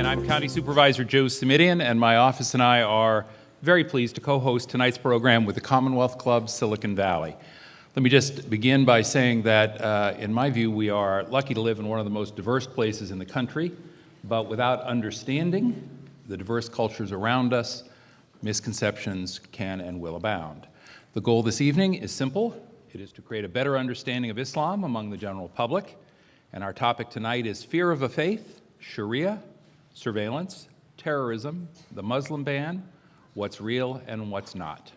I'm County Supervisor Joe Simitian, and my office and I are very pleased to co-host tonight's program with the Commonwealth Club Silicon Valley. Let me just begin by saying that, in my view, we are lucky to live in one of the most diverse places in the country, but without understanding the diverse cultures around us, misconceptions can and will abound. The goal this evening is simple. It is to create a better understanding of Islam among the general public, and our topic tonight is fear of a faith, Sharia, surveillance, terrorism, the Muslim ban, what's real and what's not.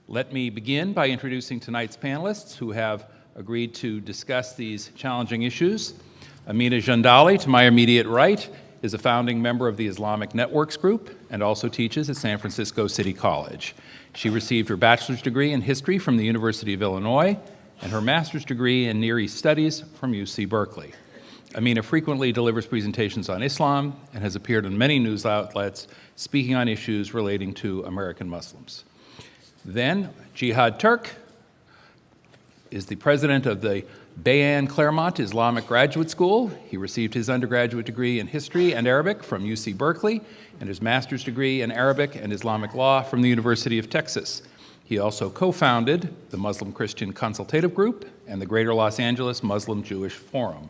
Let me begin by introducing tonight's panelists who have agreed to discuss these challenging issues. Amina Jandali, to my immediate right, is a founding member of the Islamic Networks Group and also teaches at San Francisco City College. She received her bachelor's degree in history from the University of Illinois and her master's degree in Near East Studies from UC Berkeley. Amina frequently delivers presentations on Islam and has appeared on many news outlets speaking on issues relating to American Muslims. Then, Jihad Turk is the president of the Bayan Claremont Islamic Graduate School. He received his undergraduate degree in history and Arabic from UC Berkeley and his master's degree in Arabic and Islamic law from the University of Texas. He also co-founded the Muslim Christian Consultative Group and the Greater Los Angeles Muslim Jewish Forum.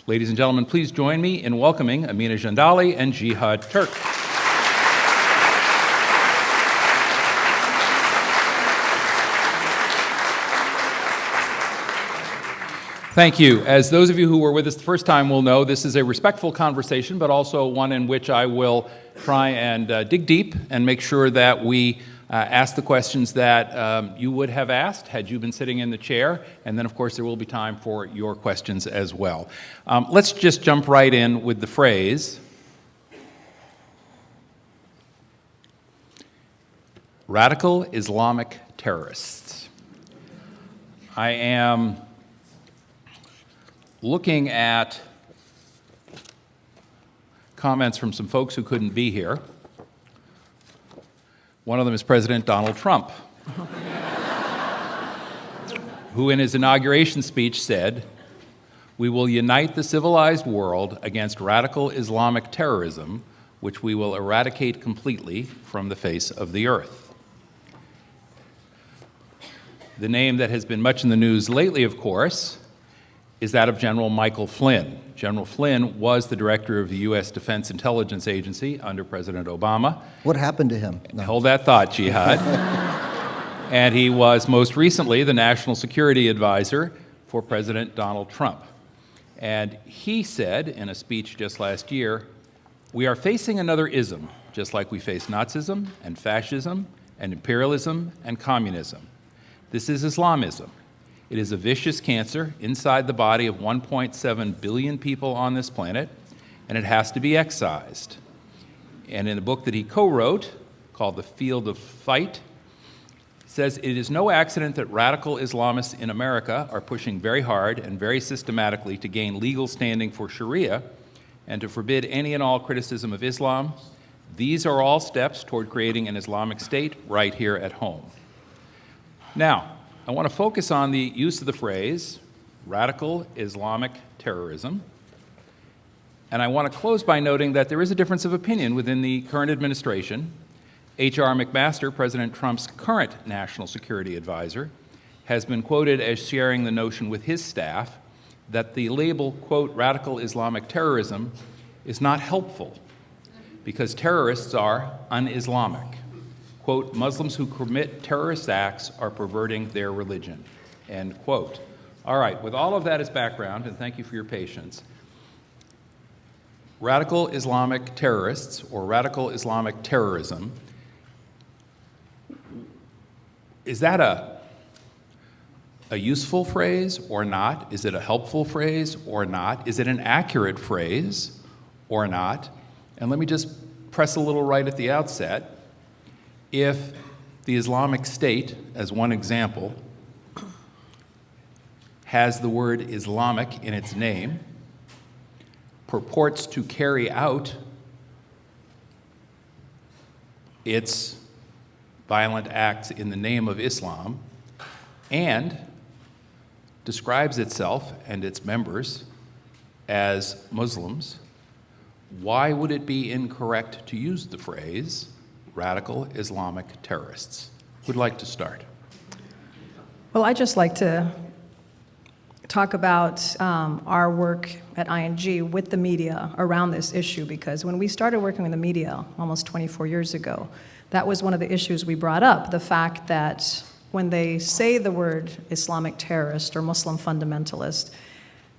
Ladies and gentlemen, please join me in welcoming Amina Jandali and Jihad Turk. Thank you. As those of you who were with us the first time will know, this is a respectful conversation, but also one in which I will try and dig deep and make sure that we ask the questions that you would have asked had you been sitting in the chair, and then of course there will be time for your questions as well. Let's just jump right in with the phrase, radical Islamic terrorists. I am looking at comments from some folks who couldn't be here. One of them is President Donald Trump, who in his inauguration speech said, "We will unite the civilized world against radical Islamic terrorism, which we will eradicate completely from the face of the earth." The name that has been much in the news lately, of course, is that of General Michael Flynn. General Flynn was the director of the U.S. Defense Intelligence Agency under President Obama. What happened to him? No. Hold that thought, Jihad. And he was most recently the National Security Advisor for President Donald Trump. And he said in a speech just last year, "We are facing another ism, just like we faced Nazism and fascism and imperialism and communism. This is Islamism. It is a vicious cancer inside the body of 1.7 billion people on this planet, and it has to be excised." And in a book that he co-wrote called The Field of Fight, says, "It is no accident that radical Islamists in America are pushing very hard and very systematically to gain legal standing for Sharia and to forbid any and all criticism of Islam. These are all steps toward creating an Islamic State right here at home." Now, I want to focus on the use of the phrase radical Islamic terrorism, and I want to close by noting that there is a difference of opinion within the current administration. H.R. McMaster, President Trump's current national security advisor, has been quoted as sharing the notion with his staff that the label, quote, radical Islamic terrorism is not helpful because terrorists are un-Islamic. Quote, "Muslims who commit terrorist acts are perverting their religion," end quote. All right, with all of that as background, and thank you for your patience, radical Islamic terrorists or radical Islamic terrorism, is that a useful phrase or not? Is it a helpful phrase or not? Is it an accurate phrase or not? And let me just press a little right at the outset. If the Islamic State, as one example, has the word Islamic in its name, purports to carry out its violent acts in the name of Islam, and describes itself and its members as Muslims, why would it be incorrect to use the phrase radical Islamic terrorists? Who'd like to start? Well, I'd just like to talk about our work at ING with the media around this issue, because when we started working with the media almost 24 years ago, that was one of the issues we brought up, the fact that when they say the word Islamic terrorist or Muslim fundamentalist,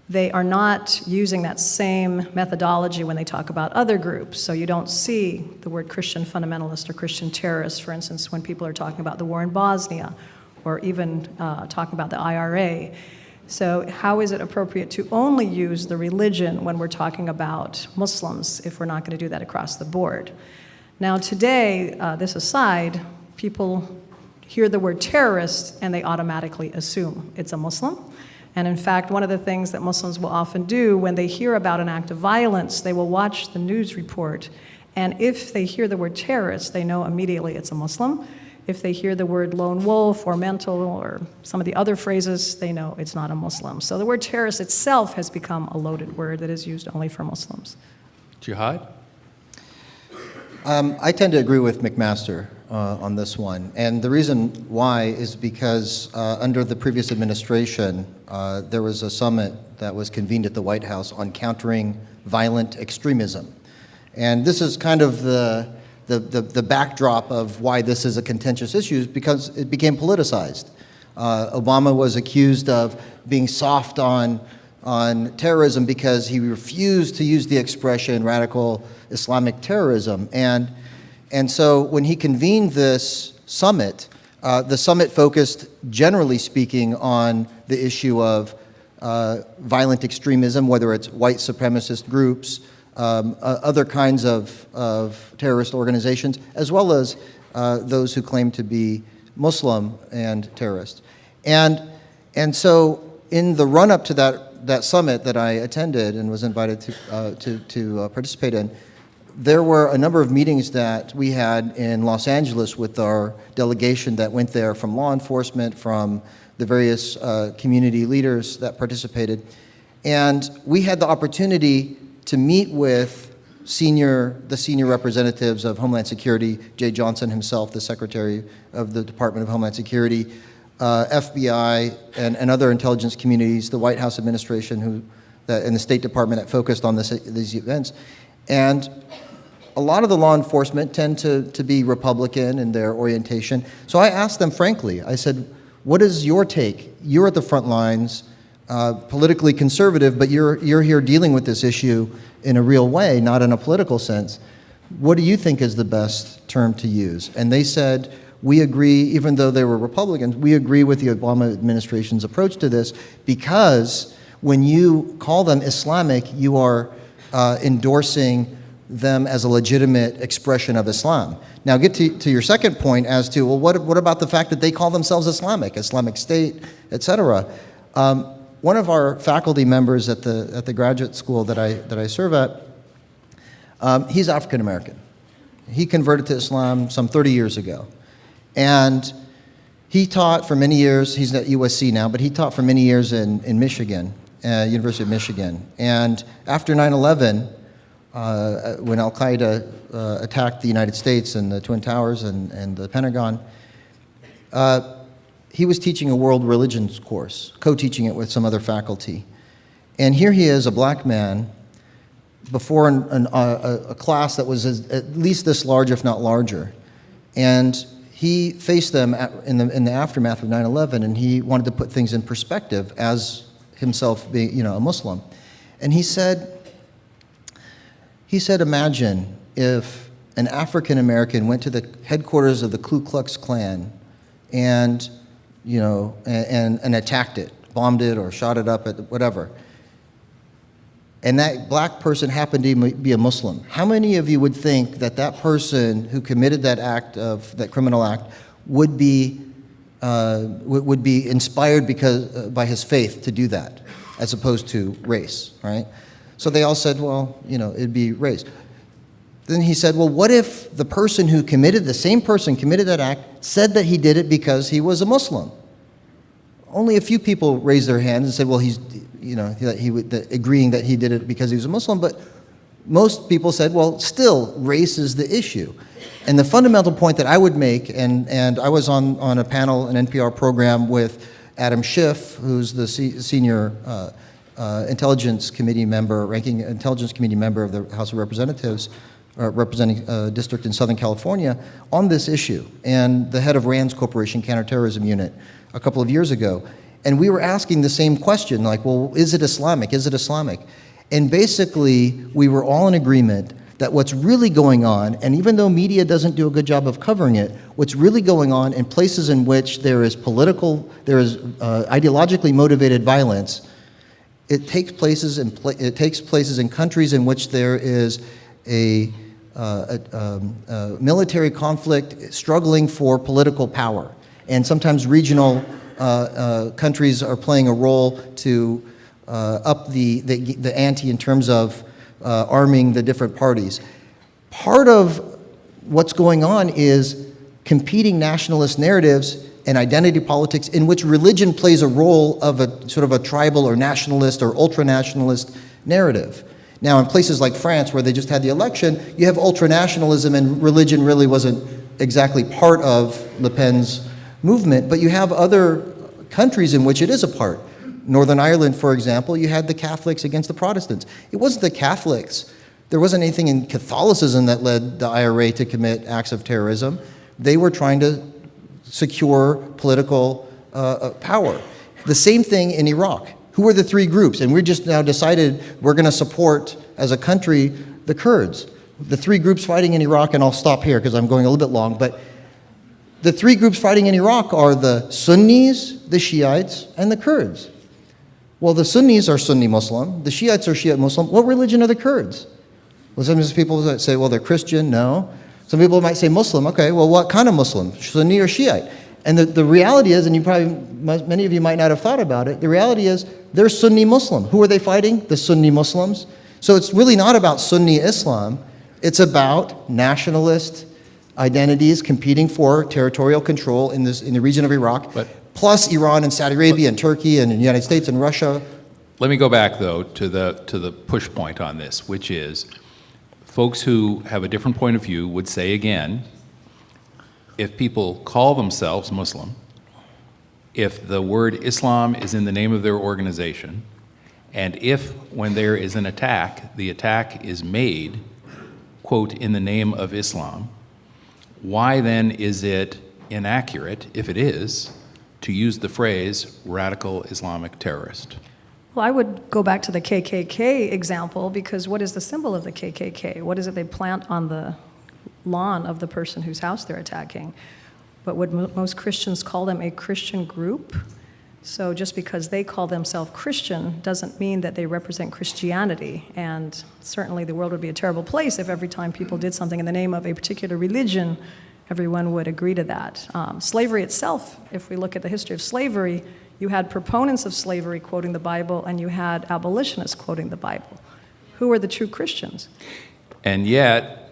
they are not using that same methodology when they talk about other groups. So you don't see the word Christian fundamentalist or Christian terrorist, for instance, when people are talking about the war in Bosnia or even talking about the IRA. So how is it appropriate to only use the religion when we're talking about Muslims if we're not going to do that across the board? Now today, this aside, people hear the word terrorist and they automatically assume it's a Muslim. And in fact, one of the things that Muslims will often do when they hear about an act of violence, they will watch the news report, and if they hear the word terrorist, they know immediately it's a Muslim. If they hear the word lone wolf or mental or some of the other phrases, they know it's not a Muslim. So the word terrorist itself has become a loaded word that is used only for Muslims. Jihad? I tend to agree with McMaster on this one. And the reason why is because under the previous administration, there was a summit that was convened at the White House on countering violent extremism. And this is kind of the backdrop of why this is a contentious issue, because it became politicized. Obama was accused of being soft on terrorism because he refused to use the expression radical Islamic terrorism. And so when he convened this summit, the summit focused, generally speaking, on the issue of violent extremism, whether it's white supremacist groups, other kinds of terrorist organizations, as well as those who claim to be Muslim and terrorists. And so in the run-up to that summit that I attended and was invited to participate in, there were a number of meetings that we had in Los Angeles with our delegation that went there, from law enforcement, from the various community leaders that participated. And we had the opportunity to meet with the senior representatives of Homeland Security, Jay Johnson himself, the Secretary of the Department of Homeland Security, FBI, and other intelligence communities, the White House administration, and the State Department that focused on these events. And a lot of the law enforcement tend to be Republican in their orientation. So I asked them frankly, I said, what is your take? You're at the front lines, politically conservative, but you're here dealing with this issue in a real way, not in a political sense. What do you think is the best term to use? And they said, we agree, even though they were Republicans, we agree with the Obama administration's approach to this, because when you call them Islamic, you are endorsing them as a legitimate expression of Islam. Now get to your second point as to, well, what about the fact that they call themselves Islamic State, et cetera? One of our faculty members at the graduate school that I serve at, he's African American. He converted to Islam some 30 years ago. And he taught for many years, he's at USC now, but he taught for many years in Michigan, University of Michigan. And after 9/11, when Al-Qaeda attacked the United States and the Twin Towers and the Pentagon, he was teaching a world religions course, co-teaching it with some other faculty. And here he is, a black man, before a class that was at least this large, if not larger. And he faced them in the aftermath of 9/11, and he wanted to put things in perspective as himself being, a Muslim. And he said, imagine if an African American went to the headquarters of the Ku Klux Klan and attacked it, bombed it, or shot it up, at whatever. And that black person happened to be a Muslim. How many of you would think that that person who committed that criminal act would be inspired by his faith to do that, as opposed to race, right? So they all said, well, it'd be race. Then he said, well, what if the same person committed that act, said that he did it because he was a Muslim? Only a few people raised their hands and said, well, he's, agreeing that he did it because he was a Muslim, but most people said, well, still, race is the issue. And the fundamental point that I would make, and I was on a panel, an NPR program with Adam Schiff, who's the senior intelligence committee member, ranking intelligence committee member of the House of Representatives, representing a district in Southern California, on this issue, and the head of RAND's Corporation Counterterrorism Unit a couple of years ago. And we were asking the same question, like, well, is it Islamic? Is it Islamic? And basically, we were all in agreement that what's really going on, and even though media doesn't do a good job of covering it, what's really going on in places in which there is ideologically motivated violence, it takes places in countries in which there is a military conflict struggling for political power, and sometimes regional countries are playing a role to up the ante in terms of arming the different parties. Part of what's going on is competing nationalist narratives and identity politics in which religion plays a role of a sort of a tribal or nationalist or ultra-nationalist narrative. Now, in places like France, where they just had the election, you have ultra-nationalism, and religion really wasn't exactly part of Le Pen's movement, but you have other countries in which it is a part. Northern Ireland, for example, you had the Catholics against the Protestants. It wasn't the Catholics. There wasn't anything in Catholicism that led the IRA to commit acts of terrorism. They were trying to secure political power. The same thing in Iraq. Who were the three groups? And we just now decided we're going to support, as a country, the Kurds. The three groups fighting in Iraq, and I'll stop here because I'm going a little bit long, but the three groups fighting in Iraq are the Sunnis, the Shiites, and the Kurds. Well, the Sunnis are Sunni Muslim, the Shiites are Shiite Muslim. What religion are the Kurds? Well, sometimes people say, well, they're Christian. No. Some people might say Muslim. Okay, well, what kind of Muslim? Sunni or Shiite? And the reality is, and many of you might not have thought about it, the reality is they're Sunni Muslim. Who are they fighting? The Sunni Muslims. So it's really not about Sunni Islam. It's about nationalist identities competing for territorial control in the region of Iraq, plus Iran and Saudi Arabia and Turkey and the United States and Russia. Let me go back, though, to the push point on this, which is folks who have a different point of view would say again, if people call themselves Muslim, if the word Islam is in the name of their organization, and if when there is an attack, the attack is made, quote, in the name of Islam, why then is it inaccurate, if it is, to use the phrase radical Islamic terrorist? Well, I would go back to the KKK example, because what is the symbol of the KKK? What is it they plant on the lawn of the person whose house they're attacking? But would most Christians call them a Christian group? So just because they call themselves Christian doesn't mean that they represent Christianity. And certainly the world would be a terrible place if every time people did something in the name of a particular religion, everyone would agree to that. Slavery itself, if we look at the history of slavery, you had proponents of slavery quoting the Bible, and you had abolitionists quoting the Bible. Who were the true Christians? And yet,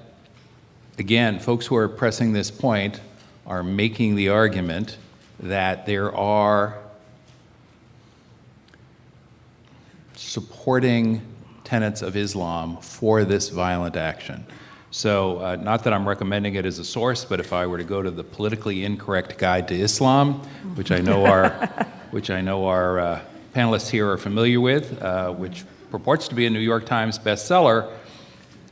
again, folks who are pressing this point are making the argument that there are supporting tenets of Islam for this violent action. So not that I'm recommending it as a source, but if I were to go to the Politically Incorrect Guide to Islam, which I know our panelists here are familiar with, which purports to be a New York Times bestseller,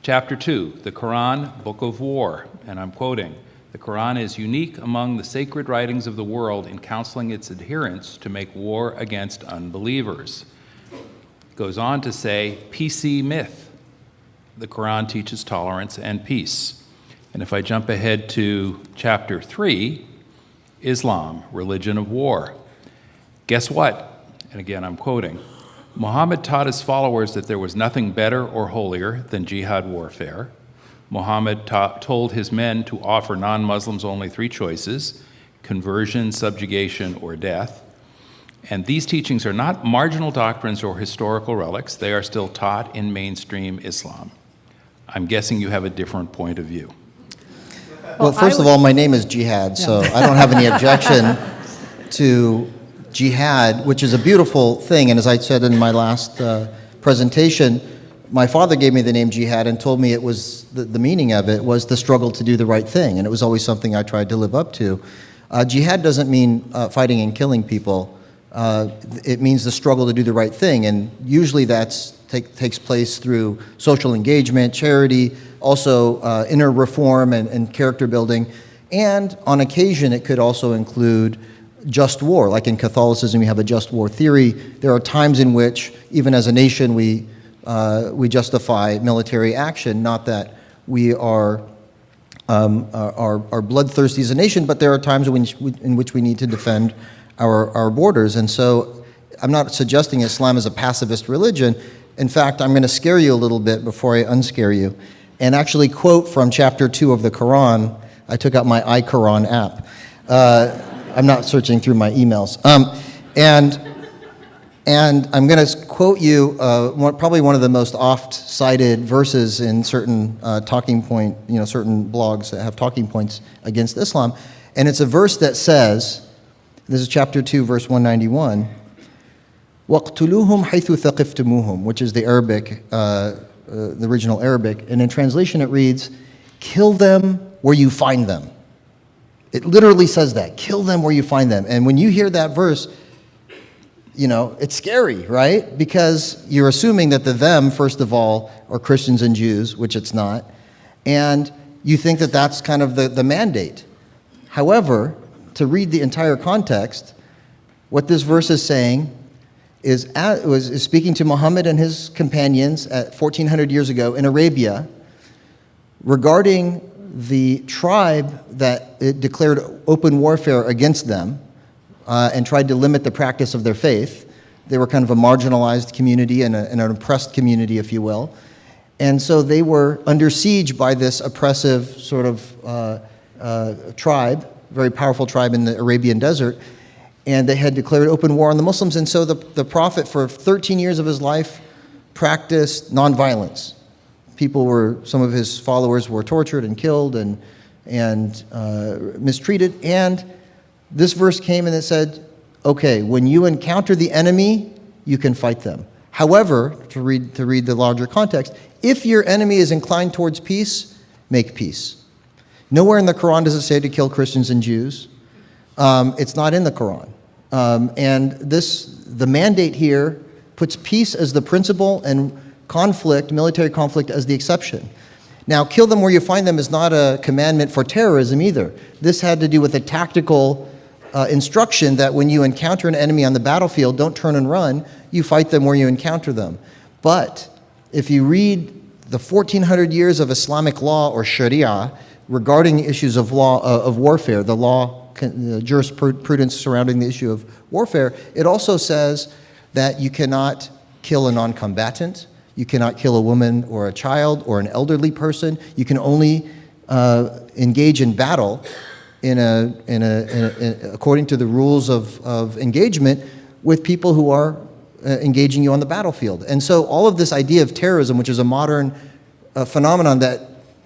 Chapter 2, The Quran, Book of War, and I'm quoting, "The Quran is unique among the sacred writings of the world in counseling its adherents to make war against unbelievers." Goes on to say, PC myth. The Quran teaches tolerance and peace. And if I jump ahead to Chapter 3, Islam, religion of war. Guess what? And again, I'm quoting, "Muhammad taught his followers that there was nothing better or holier than jihad warfare. Muhammad told his men to offer non-Muslims only three choices: conversion, subjugation, or death. And these teachings are not marginal doctrines or historical relics. They are still taught in mainstream Islam." I'm guessing you have a different point of view. Well, first of all, my name is Jihad, so I don't have any objection to jihad, which is a beautiful thing. And as I said in my last presentation, my father gave me the name jihad and told me it was, the meaning of it was the struggle to do the right thing, and it was always something I tried to live up to. Jihad doesn't mean fighting and killing people. It means the struggle to do the right thing, and usually that takes place through social engagement, charity, also inner reform and character building, and on occasion it could also include just war. Like in Catholicism, we have a just war theory. There are times in which, even as a nation, we justify military action. Not that we are bloodthirsty as a nation, but there are times in which we need to defend our borders. And so I'm not suggesting Islam is a pacifist religion. In fact, I'm going to scare you a little bit before I unscare you, and actually quote from chapter 2 of the Quran. I took out my iQuran app. I'm not searching through my emails. And I'm going to quote you probably one of the most oft-cited verses in certain certain blogs that have talking points against Islam. And it's a verse that says, this is chapter 2, verse 191, وَاقْتُلُوهُمْ حَيْثُ ثَقِفْتُمُوهُم, which is the Arabic, the original Arabic. And in translation it reads, kill them where you find them. It literally says that, kill them where you find them. And when you hear that verse, it's scary, right? Because you're assuming that the them, first of all, are Christians and Jews, which it's not. And you think that that's kind of the mandate. However, to read the entire context, what this verse is saying is speaking to Muhammad and his companions at 1400 years ago in Arabia regarding the tribe that it declared open warfare against them and tried to limit the practice of their faith. They were kind of a marginalized community and an oppressed community, if you will. And so they were under siege by this oppressive sort of tribe, very powerful tribe in the Arabian desert, and they had declared open war on the Muslims. And so the Prophet, for 13 years of his life, practiced nonviolence. Some of his followers were tortured and killed and mistreated. And this verse came and it said, okay, when you encounter the enemy, you can fight them. However, to read the larger context, if your enemy is inclined towards peace, make peace. Nowhere in the Quran does it say to kill Christians and Jews. It's not in the Quran. And the mandate here puts peace as the principle and military conflict as the exception. Now, kill them where you find them is not a commandment for terrorism either. This had to do with a tactical instruction that when you encounter an enemy on the battlefield, don't turn and run, you fight them where you encounter them. But if you read the 1400 years of Islamic law or Sharia regarding issues of warfare, the jurisprudence surrounding the issue of warfare, it also says that you cannot kill a non-combatant, you cannot kill a woman or a child or an elderly person. You can only engage in battle according to the rules of engagement with people who are engaging you on the battlefield. And so all of this idea of terrorism, which is a modern phenomenon that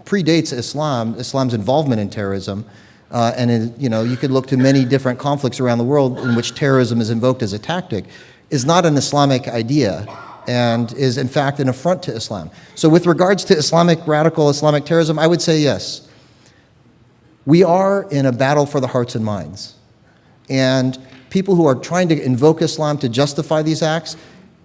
predates Islam's involvement in terrorism, you could look to many different conflicts around the world in which terrorism is invoked as a tactic, is not an Islamic idea and is in fact an affront to Islam. So with regards to radical Islamic terrorism, I would say yes. We are in a battle for the hearts and minds. And people who are trying to invoke Islam to justify these acts,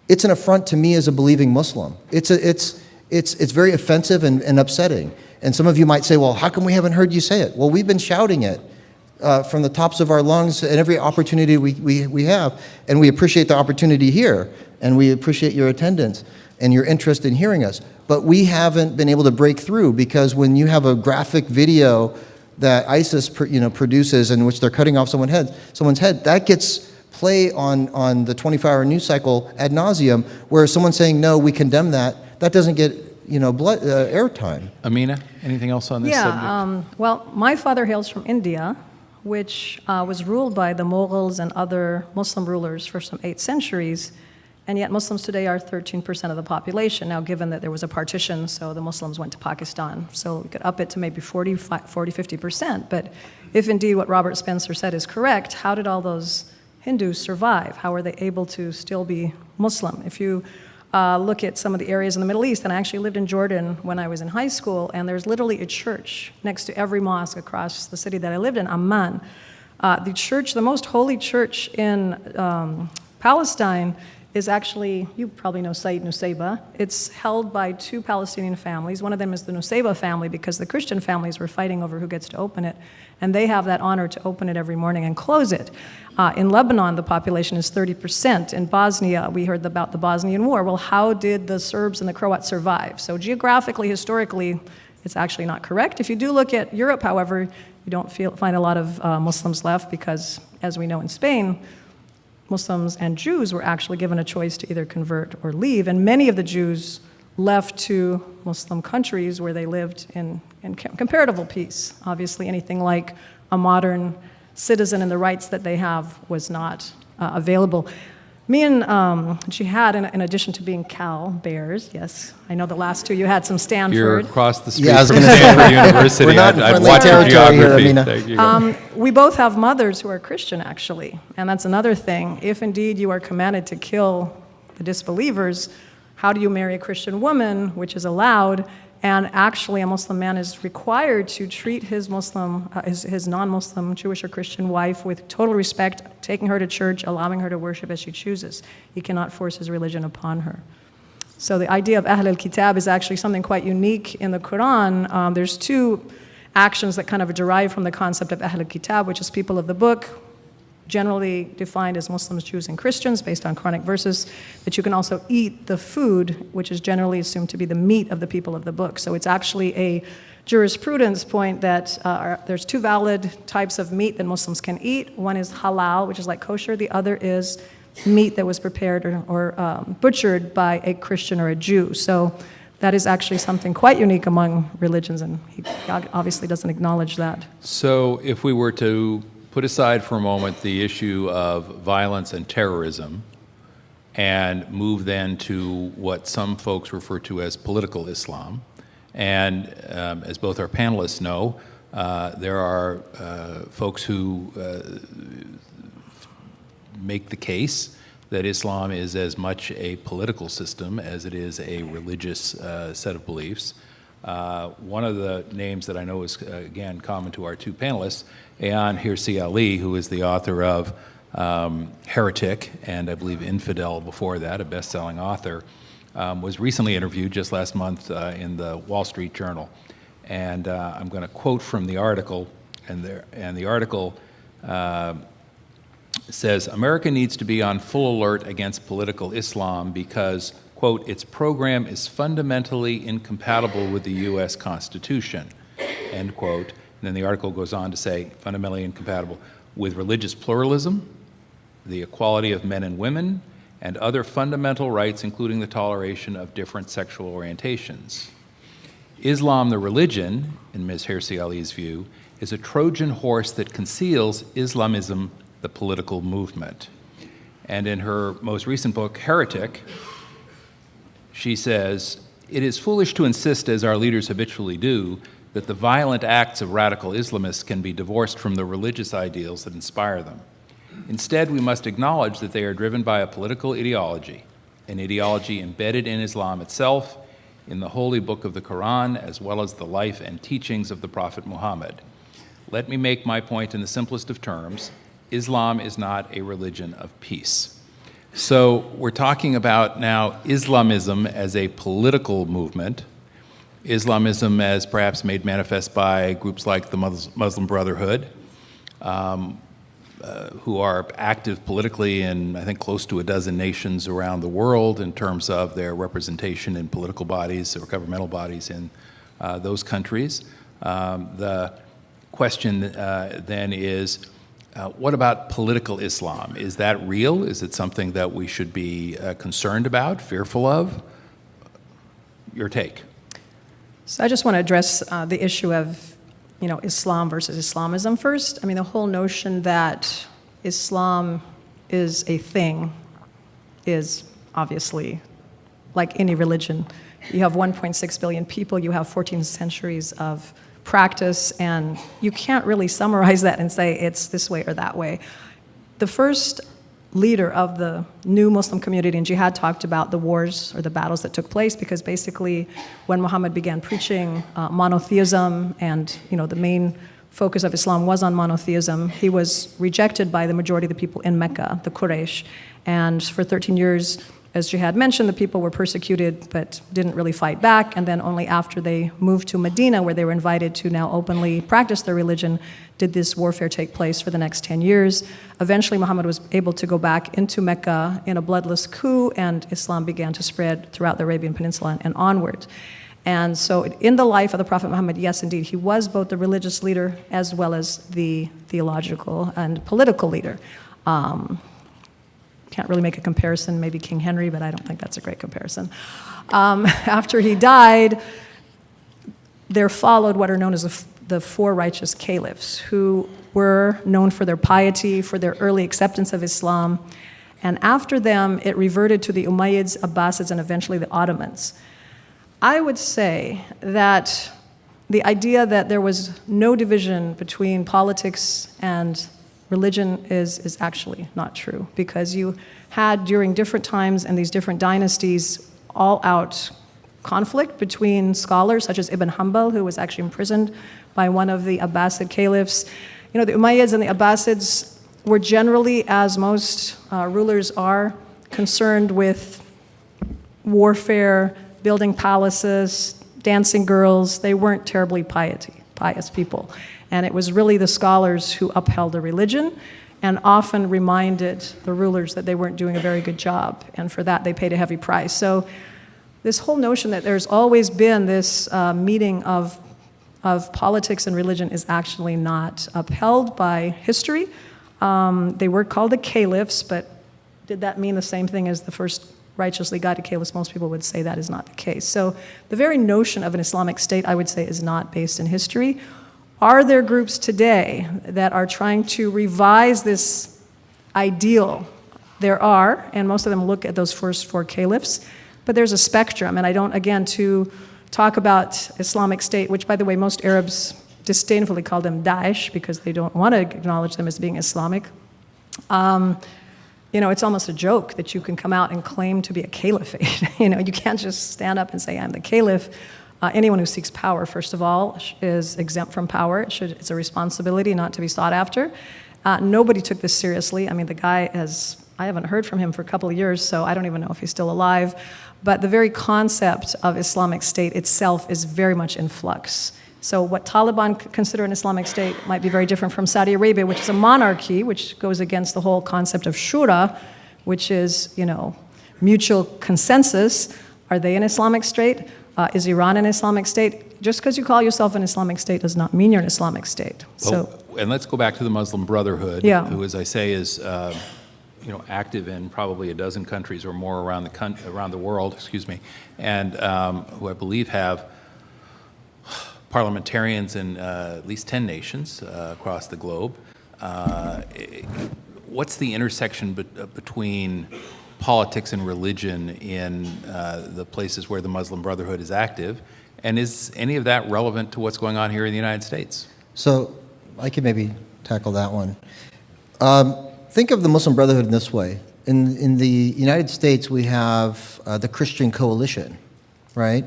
it's an affront to me as a believing Muslim. It's very offensive and upsetting. And some of you might say, well, how come we haven't heard you say it? Well, we've been shouting it from the tops of our lungs at every opportunity we have. And we appreciate the opportunity here. And we appreciate your attendance and your interest in hearing us. But we haven't been able to break through because when you have a graphic video that ISIS produces in which they're cutting off someone's head, that gets play on the 24-hour news cycle ad nauseum, where someone's saying, no, we condemn that. That doesn't get airtime. Amina, anything else on this subject? Well, my father hails from India, which was ruled by the Mughals and other Muslim rulers for some 8 centuries, and yet Muslims today are 13% of the population. Now, given that there was a partition, so the Muslims went to Pakistan, so we could up it to maybe 50%. But if indeed what Robert Spencer said is correct, how did all those Hindus survive? How were they able to still be Muslim? If you look at some of the areas in the Middle East, and I actually lived in Jordan when I was in high school, and there's literally a church next to every mosque across the city that I lived in, Amman. The church, the most holy church in Palestine, is actually, you probably know Sayyid Nusayba. It's held by two Palestinian families. One of them is the Nusayba family because the Christian families were fighting over who gets to open it, and they have that honor to open it every morning and close it. In Lebanon, the population is 30%. In Bosnia, we heard about the Bosnian War. Well, how did the Serbs and the Croats survive? So geographically, historically, it's actually not correct. If you do look at Europe, however, you don't find a lot of Muslims left because, as we know in Spain, Muslims and Jews were actually given a choice to either convert or leave, and many of the Jews left to Muslim countries where they lived in comparative peace. Obviously, anything like a modern citizen and the rights that they have was not available. Me and Jihad, in addition to being Cal Bears, yes, I know the last two you had some Stanford. You're across the street Yeah, I was from gonna say, Stanford University. we're not in I'd friendly watch your territory here, geography. Amina. There you go. We both have mothers who are Christian, actually, and that's another thing. If indeed you are commanded to kill the disbelievers, how do you marry a Christian woman, which is allowed, and actually a Muslim man is required to treat his his non-Muslim Jewish or Christian wife with total respect, taking her to church, allowing her to worship as she chooses. He cannot force his religion upon her. So the idea of Ahl al-Kitab is actually something quite unique in the Quran. There's two actions that kind of derive from the concept of Ahl al-Kitab, which is people of the book, generally defined as Muslims, Jews, and Christians based on Quranic verses, but you can also eat the food, which is generally assumed to be the meat of the people of the book. So it's actually a jurisprudence point that there's two valid types of meat that Muslims can eat. One is halal, which is like kosher. The other is meat that was prepared or butchered by a Christian or a Jew. So that is actually something quite unique among religions, and he obviously doesn't acknowledge that. So if we were to put aside for a moment the issue of violence and terrorism and move then to what some folks refer to as political Islam. And as both our panelists know, there are folks who make the case that Islam is as much a political system as it is a religious set of beliefs. One of the names that I know is, again, common to our two panelists, Ayaan Hirsi Ali, who is the author of Heretic and I believe Infidel before that, a best-selling author, was recently interviewed just last month in the Wall Street Journal. And I'm going to quote from the article, and the article says, America needs to be on full alert against political Islam because, quote, its program is fundamentally incompatible with the U.S. Constitution, end quote. And then the article goes on to say, fundamentally incompatible with religious pluralism, the equality of men and women, and other fundamental rights, including the toleration of different sexual orientations. Islam, the religion, in Ms. Hirsi Ali's view, is a Trojan horse that conceals Islamism, the political movement. And in her most recent book, Heretic, she says, it is foolish to insist, as our leaders habitually do, that the violent acts of radical Islamists can be divorced from the religious ideals that inspire them. Instead, we must acknowledge that they are driven by a political ideology, an ideology embedded in Islam itself, in the holy book of the Quran, as well as the life and teachings of the Prophet Muhammad. Let me make my point in the simplest of terms. Islam is not a religion of peace. So we're talking about now Islamism as a political movement, Islamism as perhaps made manifest by groups like the Muslim Brotherhood, who are active politically in, I think, close to a dozen nations around the world in terms of their representation in political bodies or governmental bodies in those countries. The question then is, what about political Islam? Is that real? Is it something that we should be concerned about, fearful of? Your take. So I just want to address the issue of, Islam versus Islamism first. I mean, the whole notion that Islam is a thing is obviously like any religion. You have 1.6 billion people, you have 14 centuries of practice, and you can't really summarize that and say it's this way or that way. The first leader of the new Muslim community in jihad talked about the wars or the battles that took place, because basically when Muhammad began preaching monotheism, and the main focus of Islam was on monotheism, he was rejected by the majority of the people in Mecca, the Quraysh. And for 13 years, as Jihad mentioned, the people were persecuted but didn't really fight back. And then only after they moved to Medina, where they were invited to now openly practice their religion, did this warfare take place for the next 10 years. Eventually, Muhammad was able to go back into Mecca in a bloodless coup, and Islam began to spread throughout the Arabian Peninsula and onward. And so in the life of the Prophet Muhammad, yes, indeed, he was both the religious leader as well as the theological and political leader. Can't really make a comparison, maybe King Henry, but I don't think that's a great comparison. After he died, there followed what are known as the four righteous caliphs, who were known for their piety, for their early acceptance of Islam. And after them, it reverted to the Umayyads, Abbasids, and eventually the Ottomans. I would say that the idea that there was no division between politics and religion is actually not true, because you had, during different times and these different dynasties, all-out conflict between scholars such as Ibn Hanbal, who was actually imprisoned by one of the Abbasid caliphs. The Umayyads and the Abbasids were generally, as most rulers are, concerned with warfare, building palaces, dancing girls. They weren't terribly pious people. And it was really the scholars who upheld the religion and often reminded the rulers that they weren't doing a very good job. And for that, they paid a heavy price. So this whole notion that there's always been this meeting of politics and religion is actually not upheld by history. They were called the caliphs, but did that mean the same thing as the first righteously guided caliphs? Most people would say that is not the case. So the very notion of an Islamic state, I would say, is not based in history. Are there groups today that are trying to revise this ideal? There are, and most of them look at those first four caliphs, but there's a spectrum. And I don't, again, to talk about Islamic State, which, by the way, most Arabs disdainfully call them Daesh because they don't want to acknowledge them as being Islamic. It's almost a joke that you can come out and claim to be a caliphate. You can't just stand up and say, I'm the caliph. Anyone who seeks power, first of all, is exempt from power. It's a responsibility not to be sought after. Nobody took this seriously. I mean, the guy I haven't heard from him for a couple of years, so I don't even know if he's still alive. But the very concept of Islamic State itself is very much in flux. So what Taliban consider an Islamic State might be very different from Saudi Arabia, which is a monarchy, which goes against the whole concept of shura, which is, mutual consensus. Are they an Islamic state? Is Iran an Islamic state? Just because you call yourself an Islamic state does not mean you're an Islamic state. And let's go back to the Muslim Brotherhood, who, as I say, is active in probably a dozen countries or more around the world, and who I believe have parliamentarians in at least 10 nations across the globe. What's the intersection between politics and religion in the places where the Muslim Brotherhood is active? And is any of that relevant to what's going on here in the United States? So I can maybe tackle that one. Think of the Muslim Brotherhood in this way. In the United States, we have the Christian Coalition, right?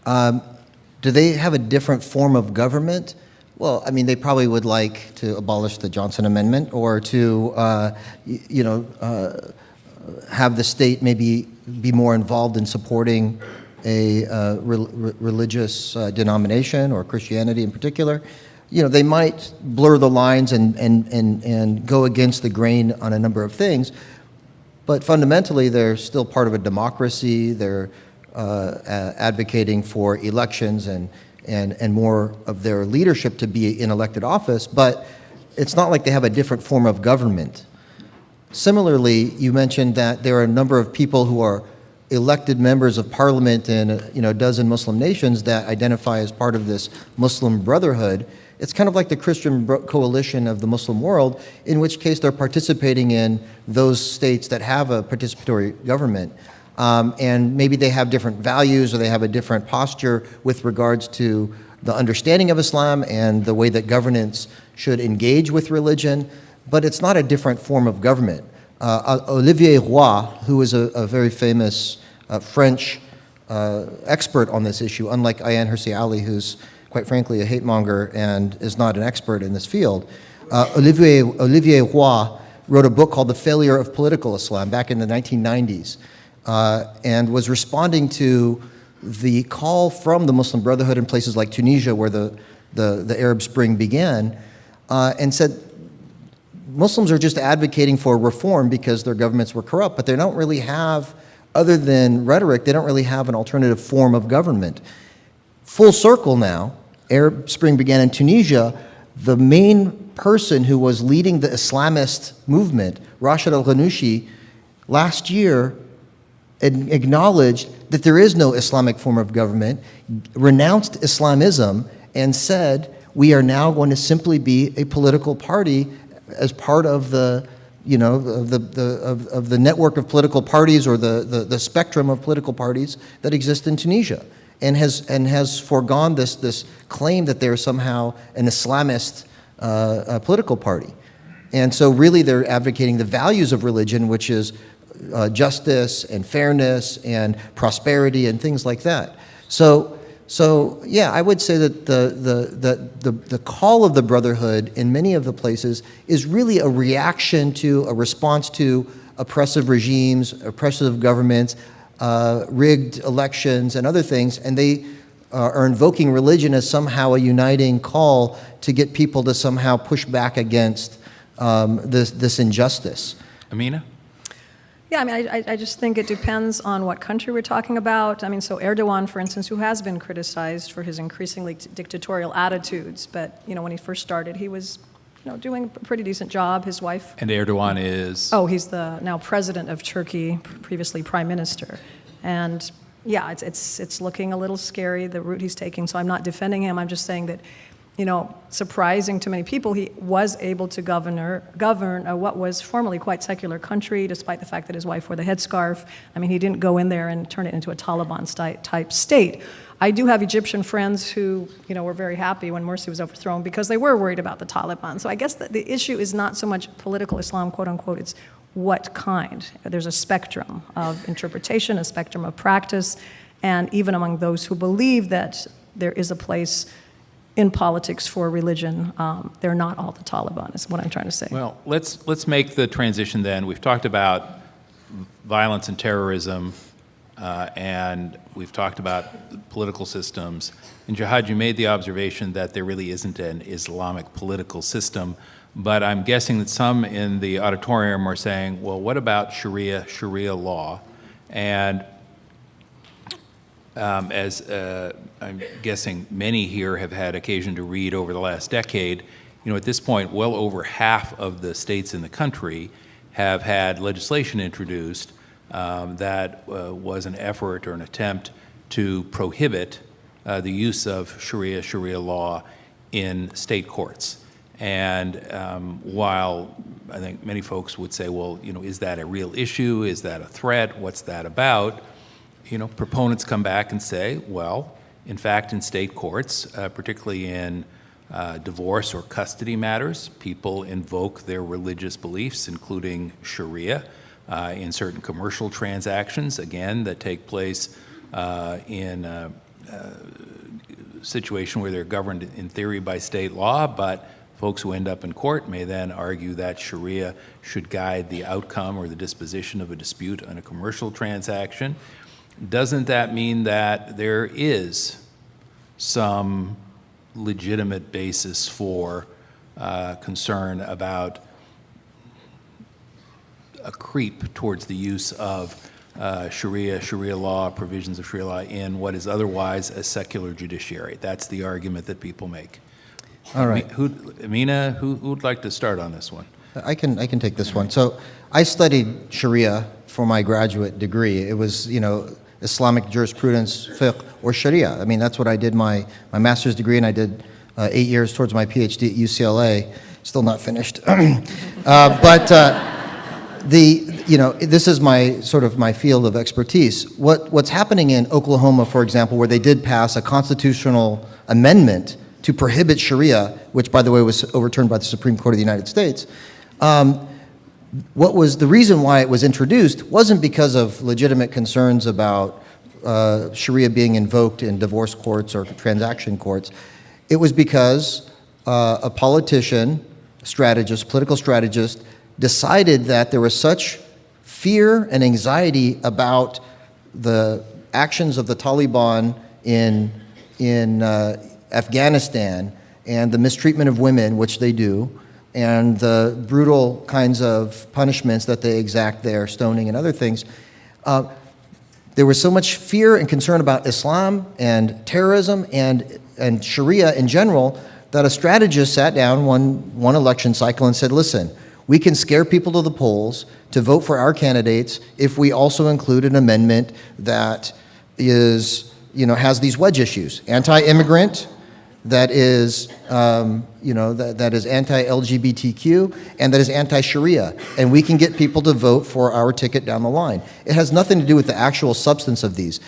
Do they have a different form of government? Well, I mean, they probably would like to abolish the Johnson Amendment, or to, have the state maybe be more involved in supporting a religious denomination, or Christianity in particular. They might blur the lines and go against the grain on a number of things, but fundamentally they're still part of a democracy. They're advocating for elections and more of their leadership to be in elected office, but it's not like they have a different form of government. Similarly, you mentioned that there are a number of people who are elected members of parliament in a dozen Muslim nations that identify as part of this Muslim Brotherhood. It's kind of like the Christian coalition of the Muslim world, in which case they're participating in those states that have a participatory government. And maybe they have different values, or they have a different posture with regards to the understanding of Islam and the way that governance should engage with religion, but it's not a different form of government. Olivier Roy, who is a very famous French expert on this issue, unlike Ayaan Hirsi Ali, who's quite frankly a hate monger and is not an expert in this field. Olivier Roy wrote a book called The Failure of Political Islam back in the 1990s and was responding to the call from the Muslim Brotherhood in places like Tunisia, where the Arab Spring began, and said Muslims are just advocating for reform because their governments were corrupt, but they don't really have, other than rhetoric, they don't really have an alternative form of government. Full circle now, Arab Spring began in Tunisia. The main person who was leading the Islamist movement, Rashid al-Ghannouchi, last year acknowledged that there is no Islamic form of government, renounced Islamism, and said, we are now going to simply be a political party as part of the, of the network of political parties, or the spectrum of political parties that exist in Tunisia, and has foregone this claim that they're somehow an Islamist political party. And so really they're advocating the values of religion, which is justice and fairness and prosperity and things like that. So yeah, I would say that the call of the Brotherhood in many of the places is really a reaction to, a response to oppressive regimes, oppressive governments, rigged elections and other things, and they are invoking religion as somehow a uniting call to get people to somehow push back against this injustice. Amina? Yeah, I mean, I just think it depends on what country we're talking about. I mean, so Erdogan, for instance, who has been criticized for his increasingly dictatorial attitudes, but, when he first started, he was, doing a pretty decent job. His wife... And Erdogan is? Oh, he's the now president of Turkey, previously prime minister. And, yeah, it's looking a little scary, the route he's taking, so I'm not defending him. I'm just saying that, surprising to many people, he was able to govern what was formerly quite secular country, despite the fact that his wife wore the headscarf. I mean, he didn't go in there and turn it into a Taliban-type state. I do have Egyptian friends who, were very happy when Morsi was overthrown because they were worried about the Taliban. So I guess the issue is not so much political Islam, quote unquote, it's what kind. There's a spectrum of interpretation, a spectrum of practice, and even among those who believe that there is a place in politics for religion, they're not all the Taliban, is what I'm trying to say. Well, let's make the transition then. We've talked about violence and terrorism, and we've talked about political systems. And Jihad, you made the observation that there really isn't an Islamic political system, but I'm guessing that some in the auditorium are saying, well, what about Sharia law? And as I'm guessing many here have had occasion to read over the last decade, at this point, well over half of the states in the country have had legislation introduced that was an effort or an attempt to prohibit the use of Sharia law in state courts. And while I think many folks would say, well, is that a real issue? Is that a threat? What's that about? Proponents come back and say, well, in fact, in state courts, particularly in divorce or custody matters, people invoke their religious beliefs, including Sharia, in certain commercial transactions, again, that take place in a situation where they're governed in theory by state law, but folks who end up in court may then argue that Sharia should guide the outcome or the disposition of a dispute on a commercial transaction. Doesn't that mean that there is some legitimate basis for concern about a creep towards the use of Sharia law, provisions of Sharia law in what is otherwise a secular judiciary? That's the argument that people make. All right. Amina, who would like to start on this one? I can take this one. So I studied Sharia for my graduate degree. It was, Islamic jurisprudence, fiqh, or Sharia. I mean, that's what I did my master's degree, and I did 8 years towards my PhD at UCLA. Still not finished. This is my field of expertise. What's happening in Oklahoma, for example, where they did pass a constitutional amendment to prohibit Sharia, which, by the way, was overturned by the Supreme Court of the United States, what was the reason why it was introduced wasn't because of legitimate concerns about Sharia being invoked in divorce courts or transaction courts. It was because a politician, strategist, political strategist, decided that there was such fear and anxiety about the actions of the Taliban in Afghanistan and the mistreatment of women, which they do, and the brutal kinds of punishments that they exact there, stoning and other things. There was so much fear and concern about Islam and terrorism and Sharia in general that a strategist sat down one election cycle and said, listen, we can scare people to the polls to vote for our candidates if we also include an amendment that is, has these wedge issues: anti-immigrant, that is, that is anti-LGBTQ, and that is anti-Sharia. And we can get people to vote for our ticket down the line. It has nothing to do with the actual substance of these.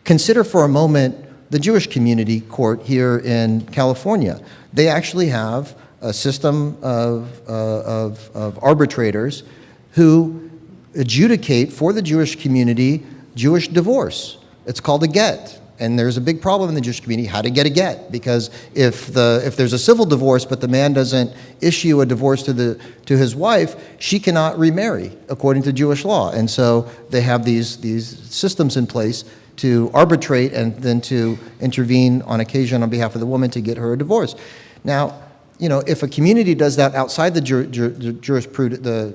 Consider for a moment the Jewish community court here in California. They actually have a system of arbitrators who adjudicate for the Jewish community Jewish divorce. It's called a get. And there's a big problem in the Jewish community how to get a get, because if there's a civil divorce but the man doesn't issue a divorce to his wife, she cannot remarry according to Jewish law. And so they have these systems in place to arbitrate and then to intervene on occasion on behalf of the woman to get her a divorce. Now, if a community does that outside the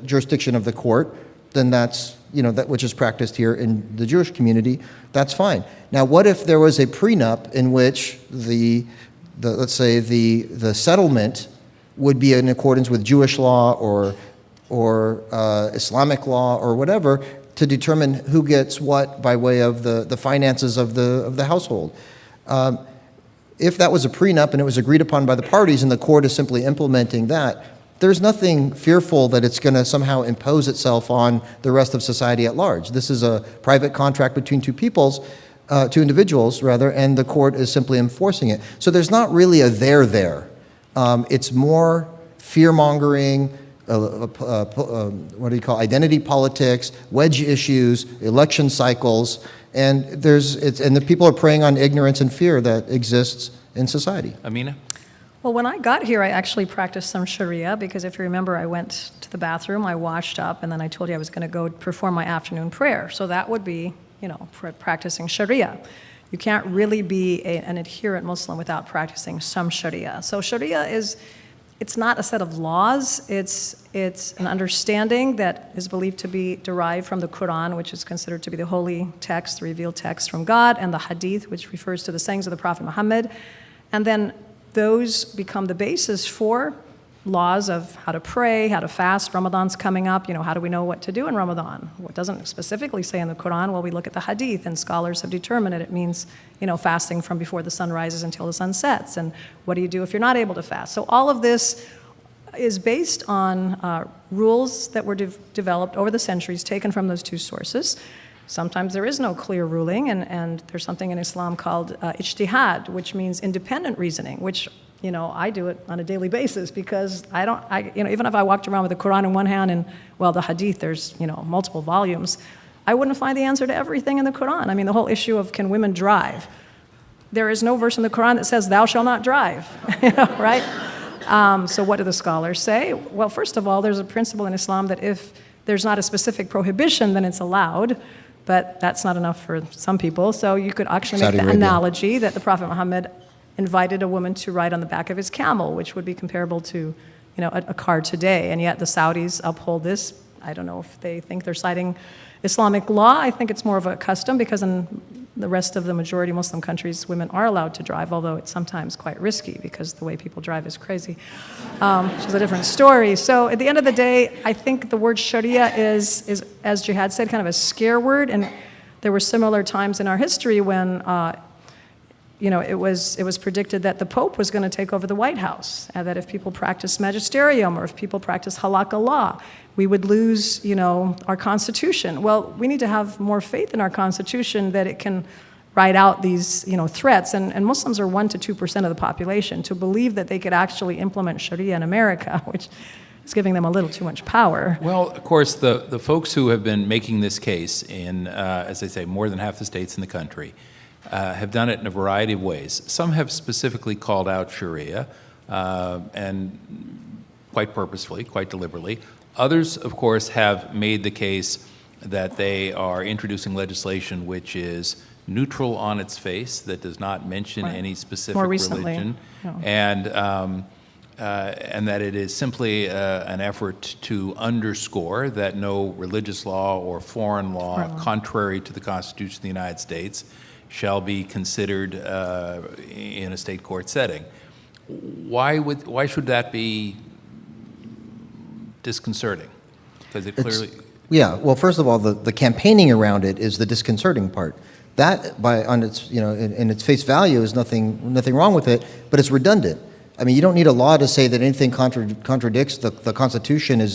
jurisdiction of the court, then that's that which is practiced here in the Jewish community, that's fine. Now, what if there was a prenup in which let's say the settlement would be in accordance with Jewish law or Islamic law or whatever to determine who gets what by way of the finances of the household? If that was a prenup and it was agreed upon by the parties and the court is simply implementing that, there's nothing fearful that it's going to somehow impose itself on the rest of society at large. This is a private contract between two individuals, and the court is simply enforcing it. So there's not really a there. It's more fear-mongering, identity politics, wedge issues, election cycles, and the people are preying on ignorance and fear that exists in society. Amina? Well, when I got here, I actually practiced some Sharia because if you remember, I went to the bathroom, I washed up, and then I told you I was going to go perform my afternoon prayer. So that would be, practicing Sharia. You can't really be an adherent Muslim without practicing some Sharia. So Sharia it's not a set of laws, it's an understanding that is believed to be derived from the Quran, which is considered to be the holy text, the revealed text from God, and the Hadith, which refers to the sayings of the Prophet Muhammad. And then those become the basis for laws of how to pray, how to fast. Ramadan's coming up. How do we know what to do in Ramadan? What doesn't specifically say in the Quran? Well, we look at the Hadith, and scholars have determined that it means, fasting from before the sun rises until the sun sets. And what do you do if you're not able to fast? So all of this is based on rules that were developed over the centuries, taken from those two sources. Sometimes there is no clear ruling, and there's something in Islam called ijtihad, which means independent reasoning, which, I do it on a daily basis because even if I walked around with the Quran in one hand and, the Hadith, there's, multiple volumes, I wouldn't find the answer to everything in the Quran. I mean, the whole issue of can women drive? There is no verse in the Quran that says, thou shalt not drive, right? So what do the scholars say? Well, first of all, there's a principle in Islam that if there's not a specific prohibition, then it's allowed. But that's not enough for some people. So you could actually make the analogy that the Prophet Muhammad invited a woman to ride on the back of his camel, which would be comparable to, a car today. And yet the Saudis uphold this. I don't know if they think they're citing Islamic law. I think it's more of a custom because in the rest of the majority Muslim countries, women are allowed to drive, although it's sometimes quite risky because the way people drive is crazy, which is a different story. So at the end of the day, I think the word Sharia is, as Jihad said, kind of a scare word. And there were similar times in our history when, it was predicted that the Pope was going to take over the White House, and that if people practiced magisterium or if people practiced halakha law, we would lose, our Constitution. Well, we need to have more faith in our Constitution that it can ride out these, threats. And Muslims are 1% to 2% of the population. To believe that they could actually implement Sharia in America, which is giving them a little too much power. Well, of course, the folks who have been making this case in, as I say, more than half the states in the country, have done it in a variety of ways. Some have specifically called out Sharia, and quite purposefully, quite deliberately. Others, of course, have made the case that they are introducing legislation which is neutral on its face, that does not mention Right. any specific More recently, religion, yeah. and that it is simply an effort to underscore that no religious law or foreign law contrary to the Constitution of the United States shall be considered in a state court setting. Why should that be disconcerting? Because it clearly... Yeah, well, first of all, the campaigning around it is the disconcerting part. That, on its, in its face value, is nothing wrong with it, but it's redundant. I mean, you don't need a law to say that anything contradicts the Constitution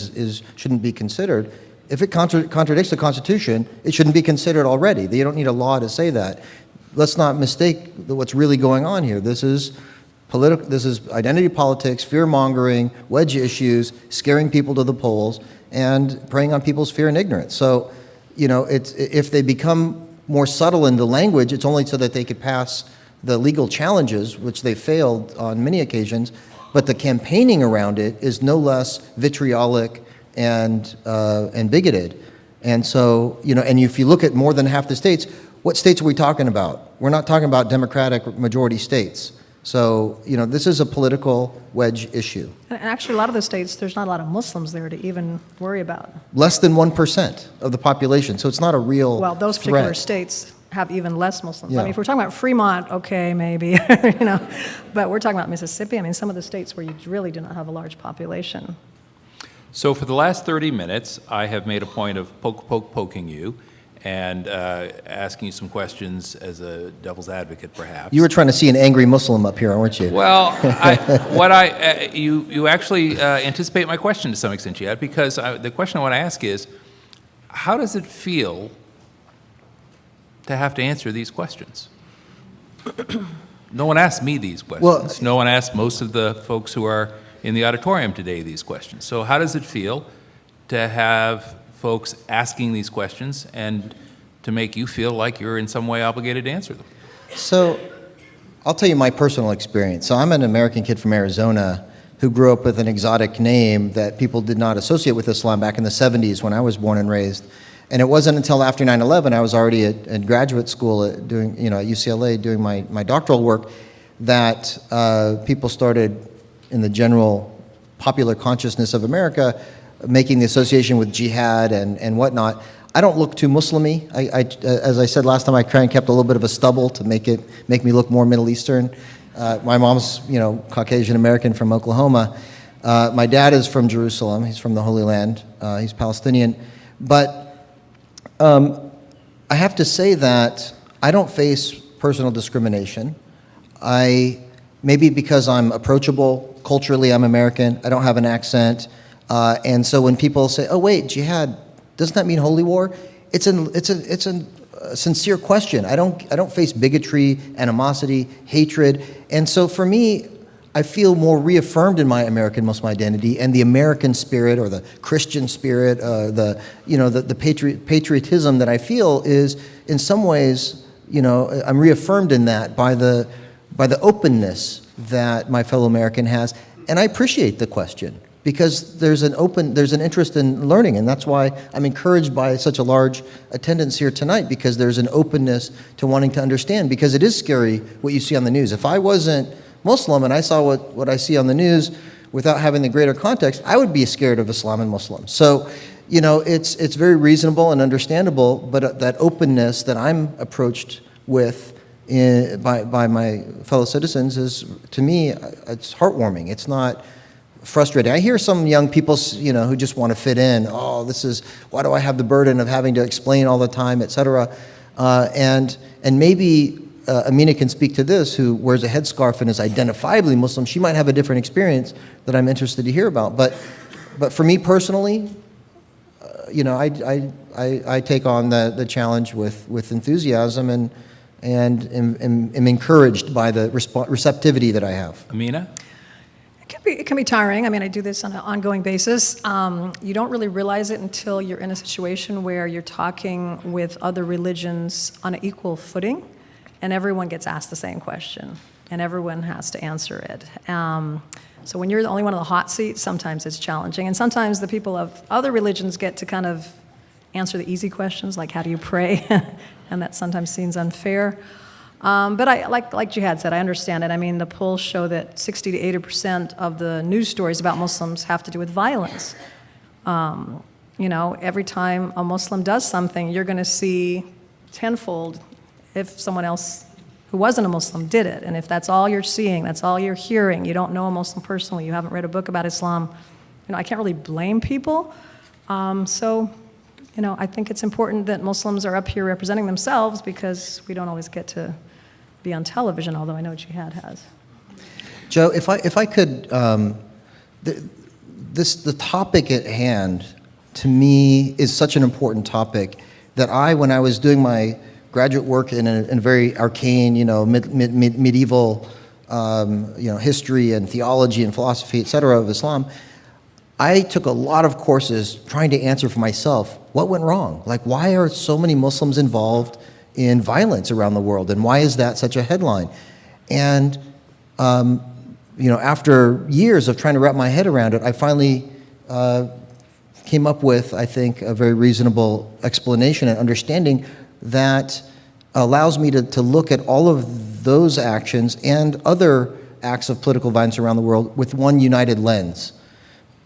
shouldn't be considered. If it contradicts the Constitution, it shouldn't be considered already. You don't need a law to say that. Let's not mistake what's really going on here. This is identity politics, fear-mongering, wedge issues, scaring people to the polls, and preying on people's fear and ignorance. So, if they become more subtle in the language, it's only so that they could pass the legal challenges, which they failed on many occasions, but the campaigning around it is no less vitriolic and bigoted. And so, and if you look at more than half the states, what states are we talking about? We're not talking about Democratic majority states. So, this is a political wedge issue. And actually, a lot of the states, there's not a lot of Muslims there to even worry about. Less than 1% of the population, so it's not a real Well, those particular threat. states have even less Muslims. Yeah. I mean, if we're talking about Fremont, okay, maybe, but we're talking about Mississippi. I mean, some of the states where you really do not have a large population. So for the last 30 minutes, I have made a point of poking you and asking you some questions as a devil's advocate, perhaps. You were trying to see an angry Muslim up here, weren't you? Well, you actually anticipate my question to some extent yet, because the question I want to ask is, how does it feel to have to answer these questions? No one asked me these questions. Well, no one asked most of the folks who are in the auditorium today these questions. So how does it feel to have folks asking these questions and to make you feel like you're in some way obligated to answer them? So I'll tell you my personal experience. So I'm an American kid from Arizona who grew up with an exotic name that people did not associate with Islam back in the 70s when I was born and raised. And it wasn't until after 9/11, I was already at graduate school at UCLA doing my doctoral work, that people started in the general popular consciousness of America making the association with jihad and whatnot. I don't look too Muslim-y. As I said last time, I kind of kept a little bit of a stubble to make me look more Middle Eastern. My mom's, Caucasian American from Oklahoma. My dad is from Jerusalem. He's from the Holy Land. He's Palestinian. But I have to say that I don't face personal discrimination. Maybe because I'm approachable, culturally I'm American, I don't have an accent, and so when people say, "Oh wait, jihad, doesn't that mean holy war?" It's a sincere question. I don't face bigotry, animosity, hatred, and so for me, I feel more reaffirmed in my American Muslim identity and the American spirit or the Christian spirit, the patriotism that I feel is in some ways, I'm reaffirmed in that by the openness that my fellow American has, and I appreciate the question because there's an interest in learning, and that's why I'm encouraged by such a large attendance here tonight, because there's an openness to wanting to understand, because it is scary what you see on the news. If I wasn't Muslim and I saw what I see on the news without having the greater context, I would be scared of Islam and Muslims. So, it's very reasonable and understandable, but that openness that I'm approached with by my fellow citizens is, to me, it's heartwarming. It's not frustrating. I hear some young people, who just want to fit in. Oh, why do I have the burden of having to explain all the time, et cetera? And maybe Amina can speak to this, who wears a headscarf and is identifiably Muslim. She might have a different experience that I'm interested to hear about. But for me personally, I take on the challenge with enthusiasm and am encouraged by the receptivity that I have. Amina? It can be tiring. I mean, I do this on an ongoing basis. You don't really realize it until you're in a situation where you're talking with other religions on an equal footing, and everyone gets asked the same question, and everyone has to answer it. So when you're the only one on the hot seat, sometimes it's challenging. And sometimes the people of other religions get to kind of answer the easy questions, like how do you pray? And that sometimes seems unfair. But like Jihad said, I understand it. I mean, the polls show that 60 to 80% of the news stories about Muslims have to do with violence. Every time a Muslim does something, you're going to see tenfold if someone else who wasn't a Muslim did it. And if that's all you're seeing, that's all you're hearing, you don't know a Muslim personally, you haven't read a book about Islam, I can't really blame people. I think it's important that Muslims are up here representing themselves because we don't always get to be on television, although I know Jihad has. Joe, if I could, the topic at hand, to me, is such an important topic that when I was doing my graduate work in a very arcane, medieval, history and theology and philosophy, et cetera, of Islam, I took a lot of courses trying to answer for myself what went wrong. Like, why are so many Muslims involved in violence around the world, and why is that such a headline? And after years of trying to wrap my head around it, I finally came up with, I think, a very reasonable explanation and understanding that allows me to look at all of those actions and other acts of political violence around the world with one united lens.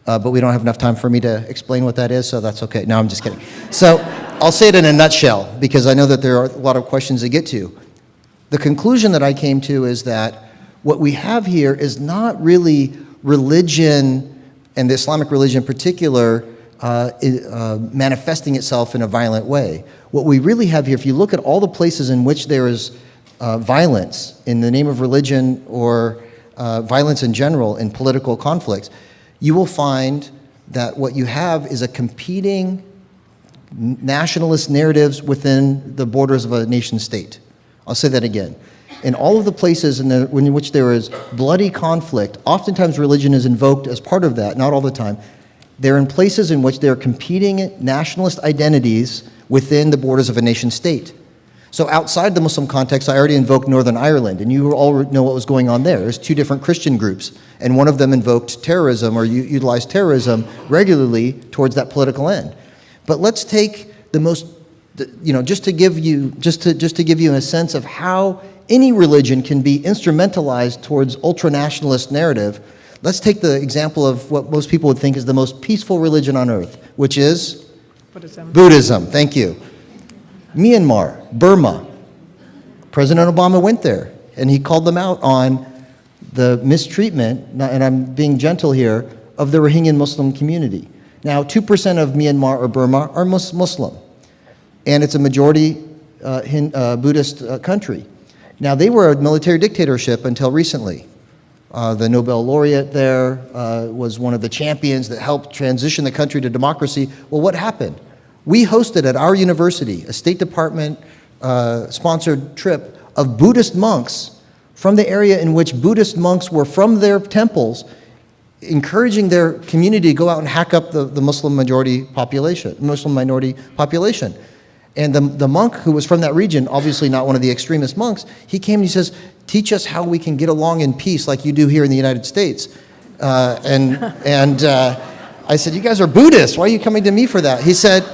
But we don't have enough time for me to explain what that is, so that's okay. No, I'm just kidding. So I'll say it in a nutshell, because I know that there are a lot of questions to get to. The conclusion that I came to is that what we have here is not really religion, and the Islamic religion in particular, manifesting itself in a violent way. What we really have here, if you look at all the places in which there is violence in the name of religion or violence in general in political conflicts, you will find that what you have is a competing nationalist narratives within the borders of a nation state. I'll say that again. In all of the places in which there is bloody conflict, oftentimes religion is invoked as part of that, not all the time. They're in places in which there are competing nationalist identities within the borders of a nation state. So outside the Muslim context, I already invoked Northern Ireland, and you all know what was going on there. There's two different Christian groups, and one of them invoked terrorism or utilized terrorism regularly towards that political end. But let's take just to give you a sense of how any religion can be instrumentalized towards ultra-nationalist narrative. Let's take the example of what most people would think is the most peaceful religion on earth, which is Buddhism. Thank you. Myanmar, Burma. President Obama went there, and he called them out on the mistreatment, and I'm being gentle here, of the Rohingya Muslim community. Now, 2% of Myanmar or Burma are Muslim, and it's a majority Buddhist country. Now, they were a military dictatorship until recently. The Nobel laureate there was one of the champions that helped transition the country to democracy. Well, what happened? We hosted at our university a State Department sponsored trip of Buddhist monks from the area in which Buddhist monks were from their temples, encouraging their community to go out and hack up the Muslim minority population. And the monk who was from that region, obviously not one of the extremist monks, he came and he says, "Teach us how we can get along in peace like you do here in the United States." I said, "You guys are Buddhists. Why are you coming to me for that?" He said,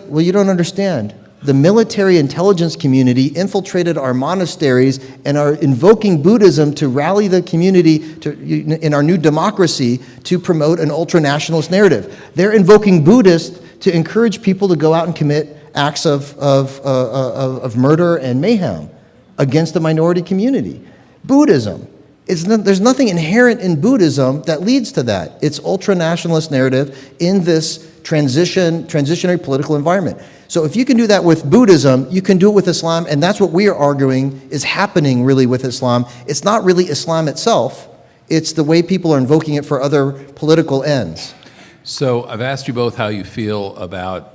"Well, you don't understand. The military intelligence community infiltrated our monasteries and are invoking Buddhism to rally the community in our new democracy to promote an ultra-nationalist narrative. They're invoking Buddhists to encourage people to go out and commit acts of murder and mayhem against the minority community." Buddhism. There's nothing inherent in Buddhism that leads to that. It's ultra-nationalist narrative in this transitionary political environment. So if you can do that with Buddhism, you can do it with Islam, and that's what we are arguing is happening really with Islam. It's not really Islam itself. It's the way people are invoking it for other political ends. So I've asked you both how you feel about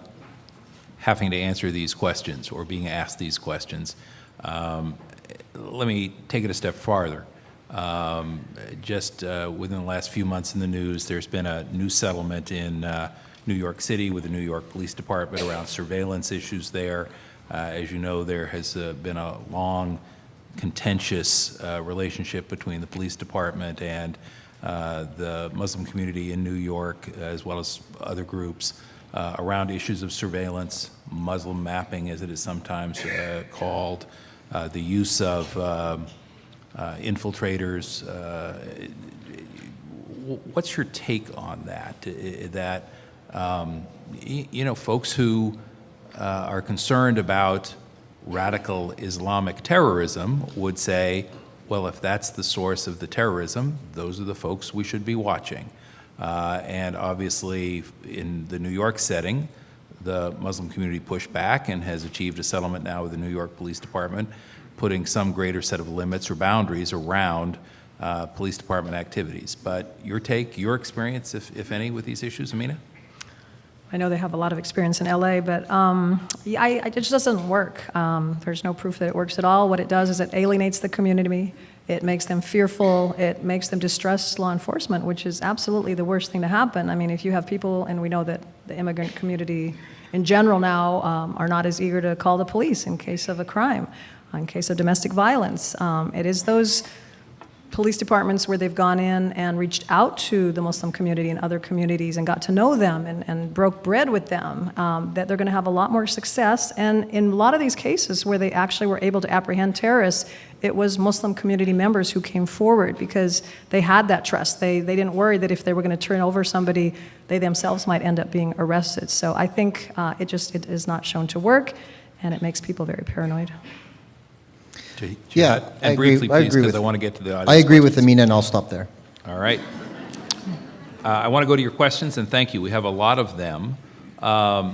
having to answer these questions or being asked these questions. Let me take it a step farther. Just within the last few months in the news, there's been a new settlement in New York City with the New York Police Department around surveillance issues there. As you know, there has been a long, contentious relationship between the police department and the Muslim community in New York, as well as other groups, around issues of surveillance, Muslim mapping, as it is sometimes called, the use of infiltrators. What's your take on that? Folks who are concerned about radical Islamic terrorism would say, well, if that's the source of the terrorism, those are the folks we should be watching. And obviously, in the New York setting, the Muslim community pushed back and has achieved a settlement now with the New York Police Department, putting some greater set of limits or boundaries around police department activities. But your take, your experience, if any, with these issues, Amina? I know they have a lot of experience in LA, but it just doesn't work. There's no proof that it works at all. What it does is it alienates the community. It makes them fearful. It makes them distrust law enforcement, which is absolutely the worst thing to happen. I mean, if you have people, and we know that the immigrant community in general now are not as eager to call the police in case of a crime, in case of domestic violence. It is those police departments where they've gone in and reached out to the Muslim community and other communities and got to know them and broke bread with them, that they're going to have a lot more success. And in a lot of these cases where they actually were able to apprehend terrorists, it was Muslim community members who came forward because they had that trust. They didn't worry that if they were going to turn over somebody, they themselves might end up being arrested. So I think it is not shown to work, and it makes people very paranoid. Yeah, and briefly, please, because I want to get to the audience. I agree with questions. Amina, and I'll stop there. All right. I want to go to your questions, and thank you. We have a lot of them. I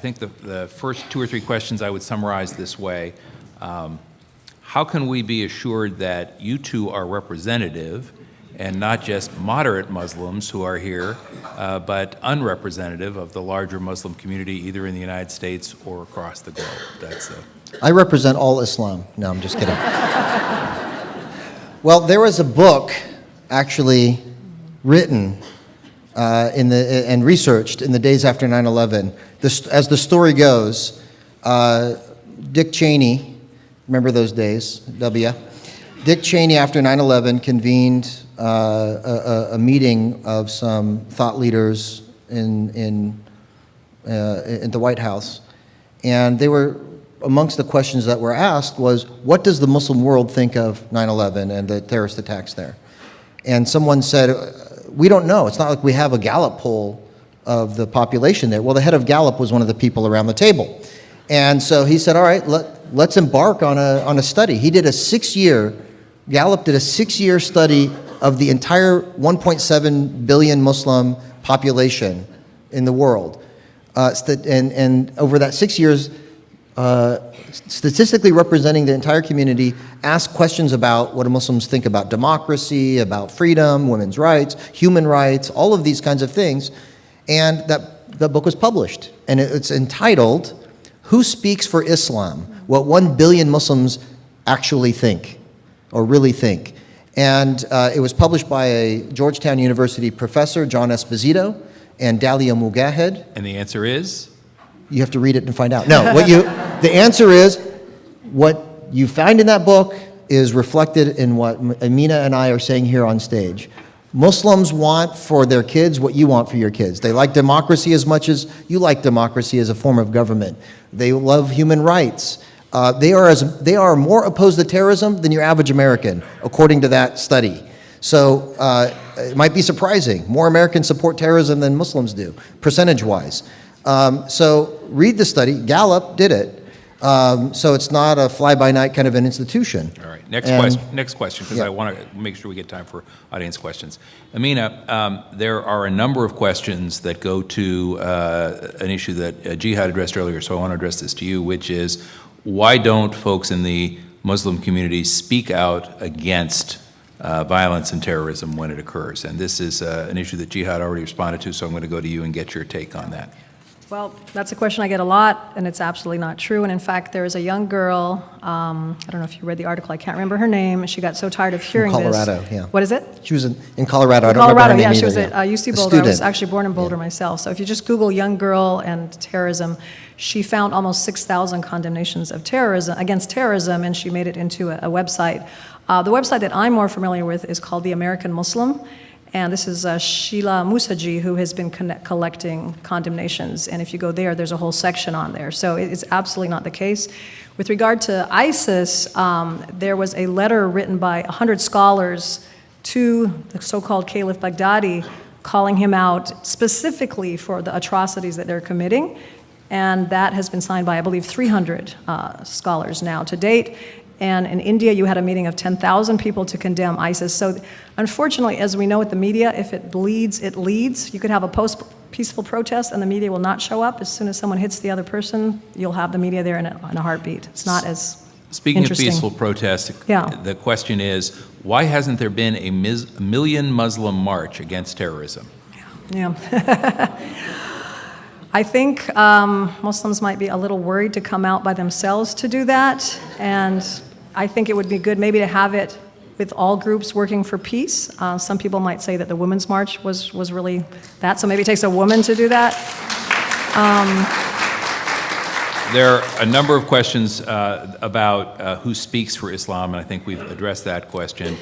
think the first 2 or 3 questions I would summarize this way. How can we be assured that you two are representative and not just moderate Muslims who are here, but unrepresentative of the larger Muslim community, either in the United States or across the globe? That's I represent all Islam. No, I'm just kidding. Well, there was a book actually written and researched in the days after 9/11. As the story goes, Dick Cheney, remember those days, Dick Cheney, after 9/11, convened a meeting of some thought leaders in the White House, and they were, amongst the questions that were asked was, what does the Muslim world think of 9/11 and the terrorist attacks there? And someone said, we don't know. It's not like we have a Gallup poll of the population there. Well, the head of Gallup was one of the people around the table. And so he said, all right, let's embark on a study. He did Gallup did a 6-year study of the entire 1.7 billion Muslim population in the world. And over that 6 years, statistically representing the entire community, asked questions about what do Muslims think about democracy, about freedom, women's rights, human rights, all of these kinds of things. And that book was published. And it's entitled, Who Speaks for Islam? What 1 billion Muslims actually think, or really think. And it was published by a Georgetown University professor, John Esposito, and Dalia Mugahed. And the answer is? You have to read it and find out. No, the answer is, what you find in that book is reflected in what Amina and I are saying here on stage. Muslims want for their kids what you want for your kids. They like democracy as much as you like democracy as a form of government. They love human rights. They are more opposed to terrorism than your average American, according to that study. So it might be surprising. More Americans support terrorism than Muslims do, percentage-wise. So read the study. Gallup did it. So it's not a fly-by-night kind of an institution. All right. Next question, because I want to make sure we get time for audience questions. Amina, there are a number of questions that go to an issue that Jihad addressed earlier, so I want to address this to you, which is, why don't folks in the Muslim community speak out against violence and terrorism when it occurs? And this is an issue that Jihad already responded to, so I'm going to go to you and get your take on that. Well, that's a question I get a lot, and it's absolutely not true. And in fact, there is a young girl, I don't know if you read the article, I can't remember her name, she got so tired of hearing Colorado, this. yeah. What is it? She was in Colorado. I don't Colorado, remember her name yeah, she was either, at UC A Boulder. I was student. actually born in Boulder myself. So if you just Google young girl and terrorism, she found almost 6,000 condemnations of terrorism, against terrorism, and she made it into a website. The website that I'm more familiar with is called The American Muslim. And this is Sheila Musaji, who has been collecting condemnations. And if you go there, there's a whole section on there. So it's absolutely not the case. With regard to ISIS, there was a letter written by 100 scholars to the so-called Caliph Baghdadi, calling him out specifically for the atrocities that they're committing. And that has been signed by, I believe, 300 scholars now to date. And in India, you had a meeting of 10,000 people to condemn ISIS. So unfortunately, as we know with the media, if it bleeds, it leads. You could have a peaceful protest and the media will not show up. As soon as someone hits the other person, you'll have the media there in a heartbeat. It's not as Speaking of interesting. peaceful protest, Yeah. the question is, why hasn't there been a million Muslim march against terrorism? Yeah. I think Muslims might be a little worried to come out by themselves to do that, and I think it would be good maybe to have it with all groups working for peace. Some people might say that the Women's March was really that, so maybe it takes a woman to do that. There are a number of questions about who speaks for Islam, and I think we've addressed that question.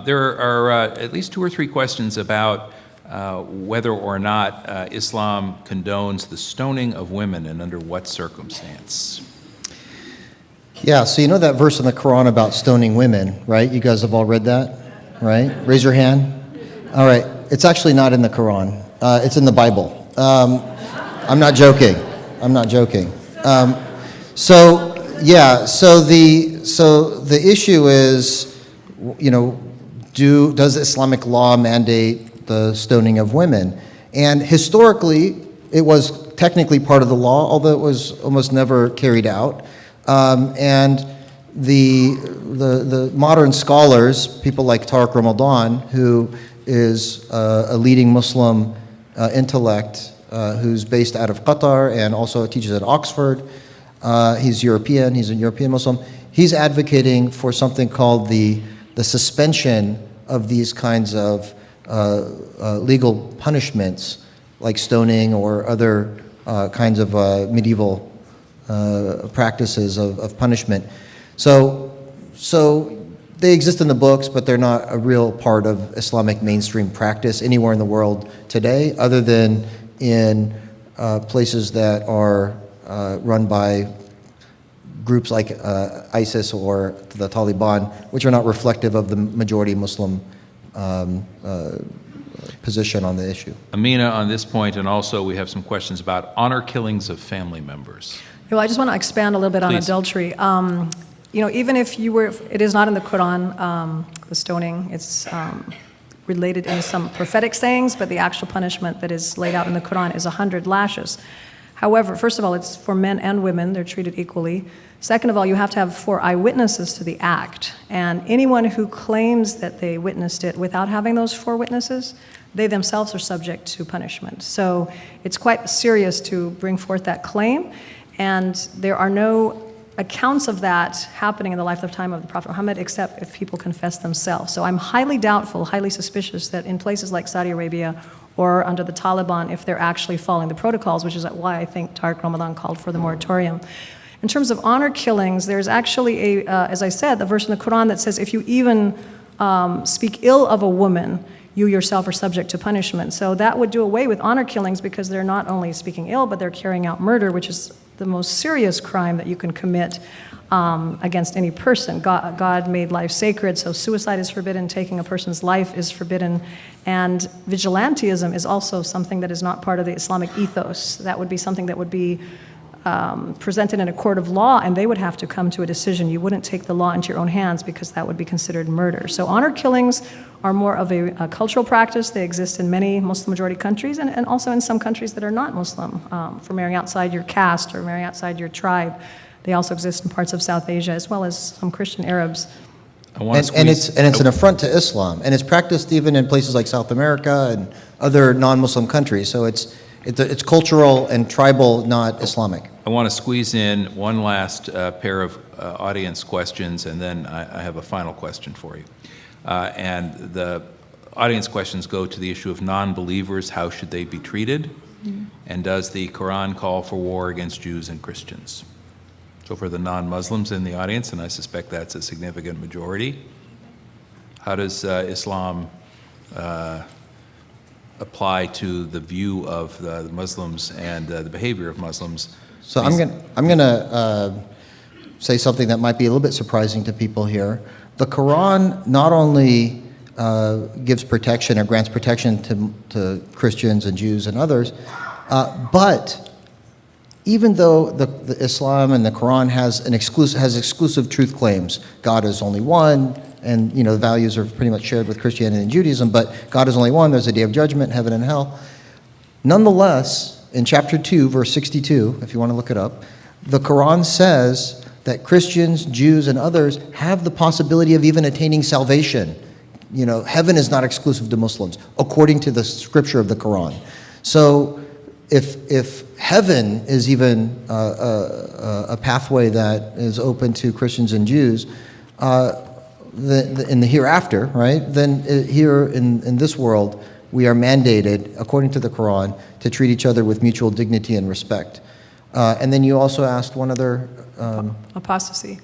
There are at least 2 or 3 questions about whether or not Islam condones the stoning of women and under what circumstance. Yeah, so you know that verse in the Quran about stoning women, right? You guys have all read that, right? Raise your hand. All right, it's actually not in the Quran. It's in the Bible. I'm not joking. I'm not joking. So the issue is, you know, does Islamic law mandate the stoning of women? And historically, it was technically part of the law, although it was almost never carried out. And the modern scholars, people like Tariq Ramadan, who is a leading Muslim intellect who's based out of Qatar and also teaches at Oxford. He's European, he's a European Muslim. He's advocating for something called the suspension of these kinds of legal punishments like stoning or other kinds of medieval practices of punishment. So they exist in the books, but they're not a real part of Islamic mainstream practice anywhere in the world today, other than in places that are run by groups like ISIS or the Taliban, which are not reflective of the majority Muslim position on the issue. Amina, on this point, and also we have some questions about honor killings of family members. Well, I just want to expand a little bit on Please. adultery. You know, even if it is not in the Quran, the stoning, it's related in some prophetic sayings, but the actual punishment that is laid out in the Quran is 100 lashes. However, first of all, it's for men and women, they're treated equally. Second of all, you have to have 4 eyewitnesses to the act, and anyone who claims that they witnessed it without having those 4 witnesses, they themselves are subject to punishment. So it's quite serious to bring forth that claim, and there are no accounts of that happening in the lifetime of the Prophet Muhammad except if people confess themselves. So I'm highly doubtful, highly suspicious that in places like Saudi Arabia or under the Taliban, if they're actually following the protocols, which is why I think Tariq Ramadan called for the moratorium. In terms of honor killings, there's actually as I said, the verse in the Quran that says if you even speak ill of a woman, you yourself are subject to punishment. So that would do away with honor killings because they're not only speaking ill, but they're carrying out murder, which is the most serious crime that you can commit against any person. God made life sacred, so suicide is forbidden, taking a person's life is forbidden, and vigilantism is also something that is not part of the Islamic ethos. That would be something that would be presented in a court of law, and they would have to come to a decision. You wouldn't take the law into your own hands because that would be considered murder. So honor killings are more of a cultural practice. They exist in many Muslim-majority countries and also in some countries that are not Muslim, for marrying outside your caste or marrying outside your tribe. They also exist in parts of South Asia as well as some Christian Arabs. And it's an affront to Islam, and it's practiced even in places like South America and other non-Muslim countries. So It's cultural and tribal, not Islamic. I want to squeeze in one last pair of audience questions, and then I have a final question for you. And the audience questions go to the issue of non-believers. How should they be treated? Mm-hmm. And does the Quran call for war against Jews and Christians? So for the non-Muslims in the audience, and I suspect that's a significant majority, how does Islam apply to the view of the Muslims and the behavior of Muslims? So I'm going to say something that might be a little bit surprising to people here. The Quran not only gives protection or grants protection to Christians and Jews and others, but even though the Islam and the Quran has exclusive truth claims, God is only one, and the values are pretty much shared with Christianity and Judaism, but God is only one, there's a day of judgment, heaven and hell. Nonetheless, in chapter 2, verse 62, if you want to look it up, the Quran says that Christians, Jews, and others have the possibility of even attaining salvation. Heaven is not exclusive to Muslims, according to the scripture of the Quran. So if heaven is even a pathway that is open to Christians and Jews, in the hereafter, right, then here in this world, we are mandated, according to the Quran, to treat each other with mutual dignity and respect. And then you also asked one other... apostasy.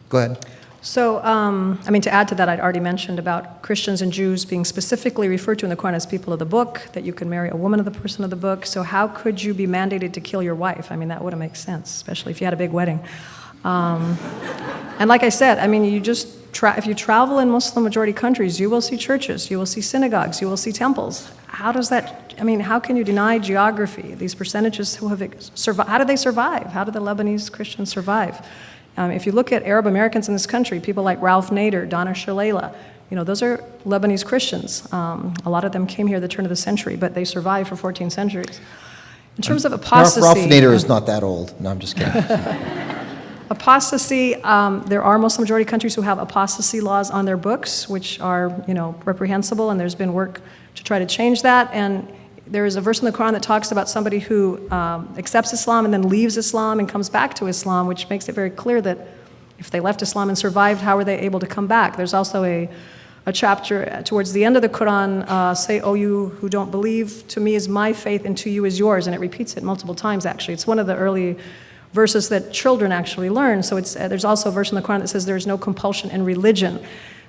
Go ahead. So, to add to that, I'd already mentioned about Christians and Jews being specifically referred to in the Quran as people of the book, that you can marry a woman of the person of the book. So how could you be mandated to kill your wife? That wouldn't make sense, especially if you had a big wedding. And like I said, if you travel in Muslim-majority countries, you will see churches, you will see synagogues, you will see temples. How does that, how can you deny geography? These percentages who have survived, how do they survive? How do the Lebanese Christians survive? If you look at Arab Americans in this country, people like Ralph Nader, Donna Shalala, those are Lebanese Christians. A lot of them came here at the turn of the century, but they survived for 14 centuries. In terms of apostasy... Ralph Nader is not that old. No, I'm just kidding. Apostasy, there are Muslim-majority countries who have apostasy laws on their books, which are, reprehensible, and there's been work to try to change that. And there is a verse in the Quran that talks about somebody who accepts Islam and then leaves Islam and comes back to Islam, which makes it very clear that if they left Islam and survived, how were they able to come back? There's also a chapter towards the end of the Quran, say, "O you who don't believe, to me is my faith and to you is yours," and it repeats it multiple times, actually. It's one of the early verses that children actually learn. So there's also a verse in the Quran that says there's no compulsion in religion.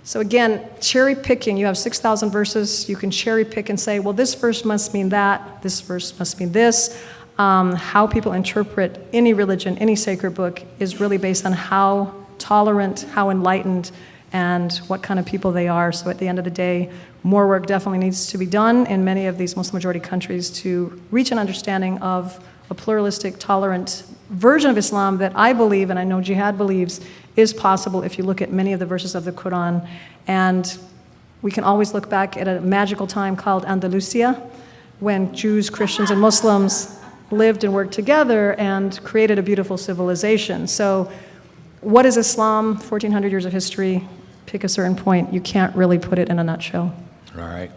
So again, cherry picking, you have 6,000 verses, you can cherry pick and say, well, this verse must mean that, this verse must mean this. How people interpret any religion, any sacred book is really based on how tolerant, how enlightened, and what kind of people they are. So at the end of the day, more work definitely needs to be done in many of these Muslim-majority countries to reach an understanding of a pluralistic, tolerant version of Islam that I believe, and I know Jihad believes, is possible if you look at many of the verses of the Quran. And we can always look back at a magical time called Andalusia, when Jews, Christians, and Muslims lived and worked together and created a beautiful civilization. So what is Islam? 1,400 years of history. Pick a certain point. You can't really put it in a nutshell. All right.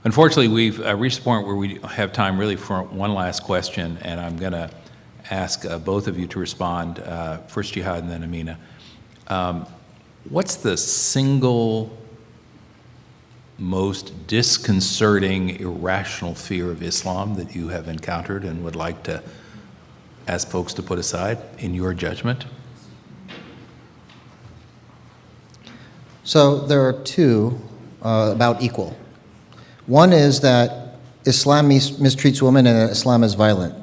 Unfortunately, we've reached a point where we have time really for one last question, and I'm going to ask both of you to respond, first Jihad and then Amina. What's the single most disconcerting, irrational fear of Islam that you have encountered and would like to ask folks to put aside, in your judgment? So there are two about equal. One is that Islam mistreats women and Islam is violent.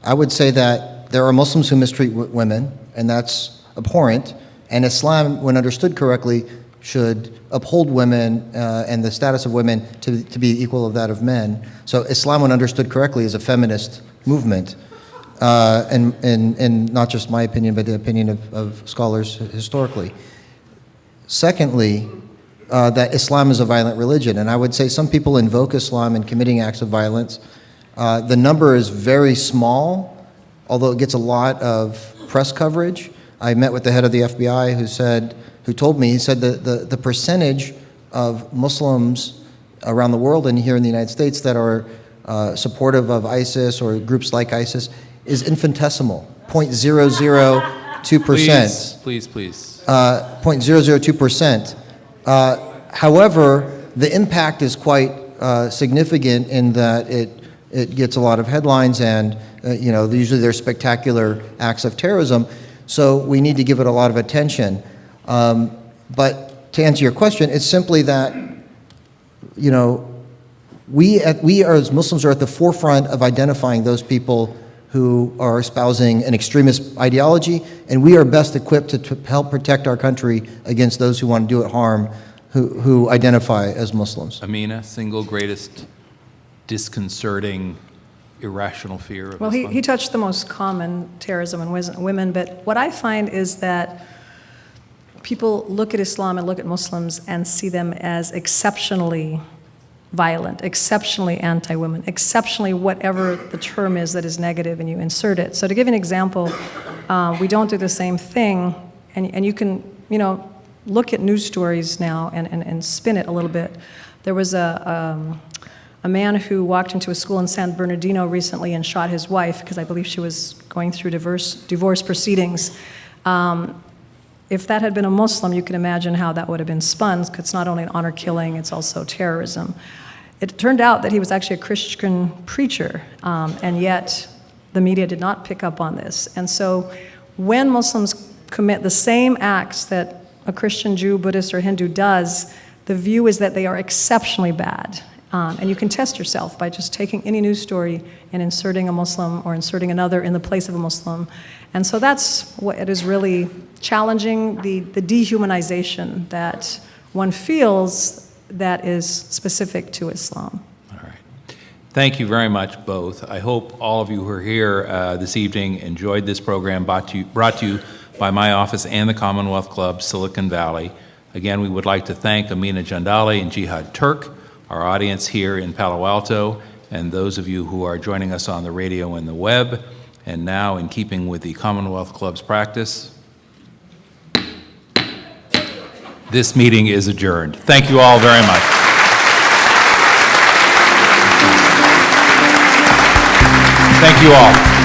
I would say that there are Muslims who mistreat women, and that's abhorrent, and Islam, when understood correctly, should uphold women and the status of women to be equal of that of men. So Islam, when understood correctly, is a feminist movement, and not just my opinion, but the opinion of scholars historically. Secondly, that Islam is a violent religion, and I would say some people invoke Islam in committing acts of violence. The number is very small, although it gets a lot of press coverage. I met with the head of the FBI who told me, he said that the percentage of Muslims around the world and here in the United States that are supportive of ISIS or groups like ISIS is infinitesimal, 0.002%. Please. 0.002%. However, the impact is quite significant in that it gets a lot of headlines, and usually there's spectacular acts of terrorism. So we need to give it a lot of attention. But to answer your question, it's simply that we as Muslims are at the forefront of identifying those people who are espousing an extremist ideology, and we are best equipped to help protect our country against those who want to do it harm, who identify as Muslims. Amina, single greatest disconcerting, irrational fear of Well, Islam? he touched the most common terrorism in women, but what I find is that people look at Islam and look at Muslims and see them as exceptionally violent, exceptionally anti-women, exceptionally whatever the term is that is negative, and you insert it. So to give you an example, we don't do the same thing, and you can, look at news stories now and spin it a little bit. There was a man who walked into a school in San Bernardino recently and shot his wife because I believe she was going through divorce proceedings. If that had been a Muslim, you can imagine how that would have been spun, because it's not only an honor killing, it's also terrorism. It turned out that he was actually a Christian preacher, and yet the media did not pick up on this. And so when Muslims commit the same acts that a Christian, Jew, Buddhist, or Hindu does, the view is that they are exceptionally bad. And you can test yourself by just taking any news story and inserting a Muslim or inserting another in the place of a Muslim. And so that's what it is really challenging, the dehumanization that one feels that is specific to Islam. All right. Thank you very much, both. I hope all of you who are here this evening enjoyed this program brought to you by my office and the Commonwealth Club, Silicon Valley. Again, we would like to thank Amina Jandali and Jihad Turk, our audience here in Palo Alto, and those of you who are joining us on the radio and the web. And now, in keeping with the Commonwealth Club's practice, this meeting is adjourned. Thank you all very much. Thank you all.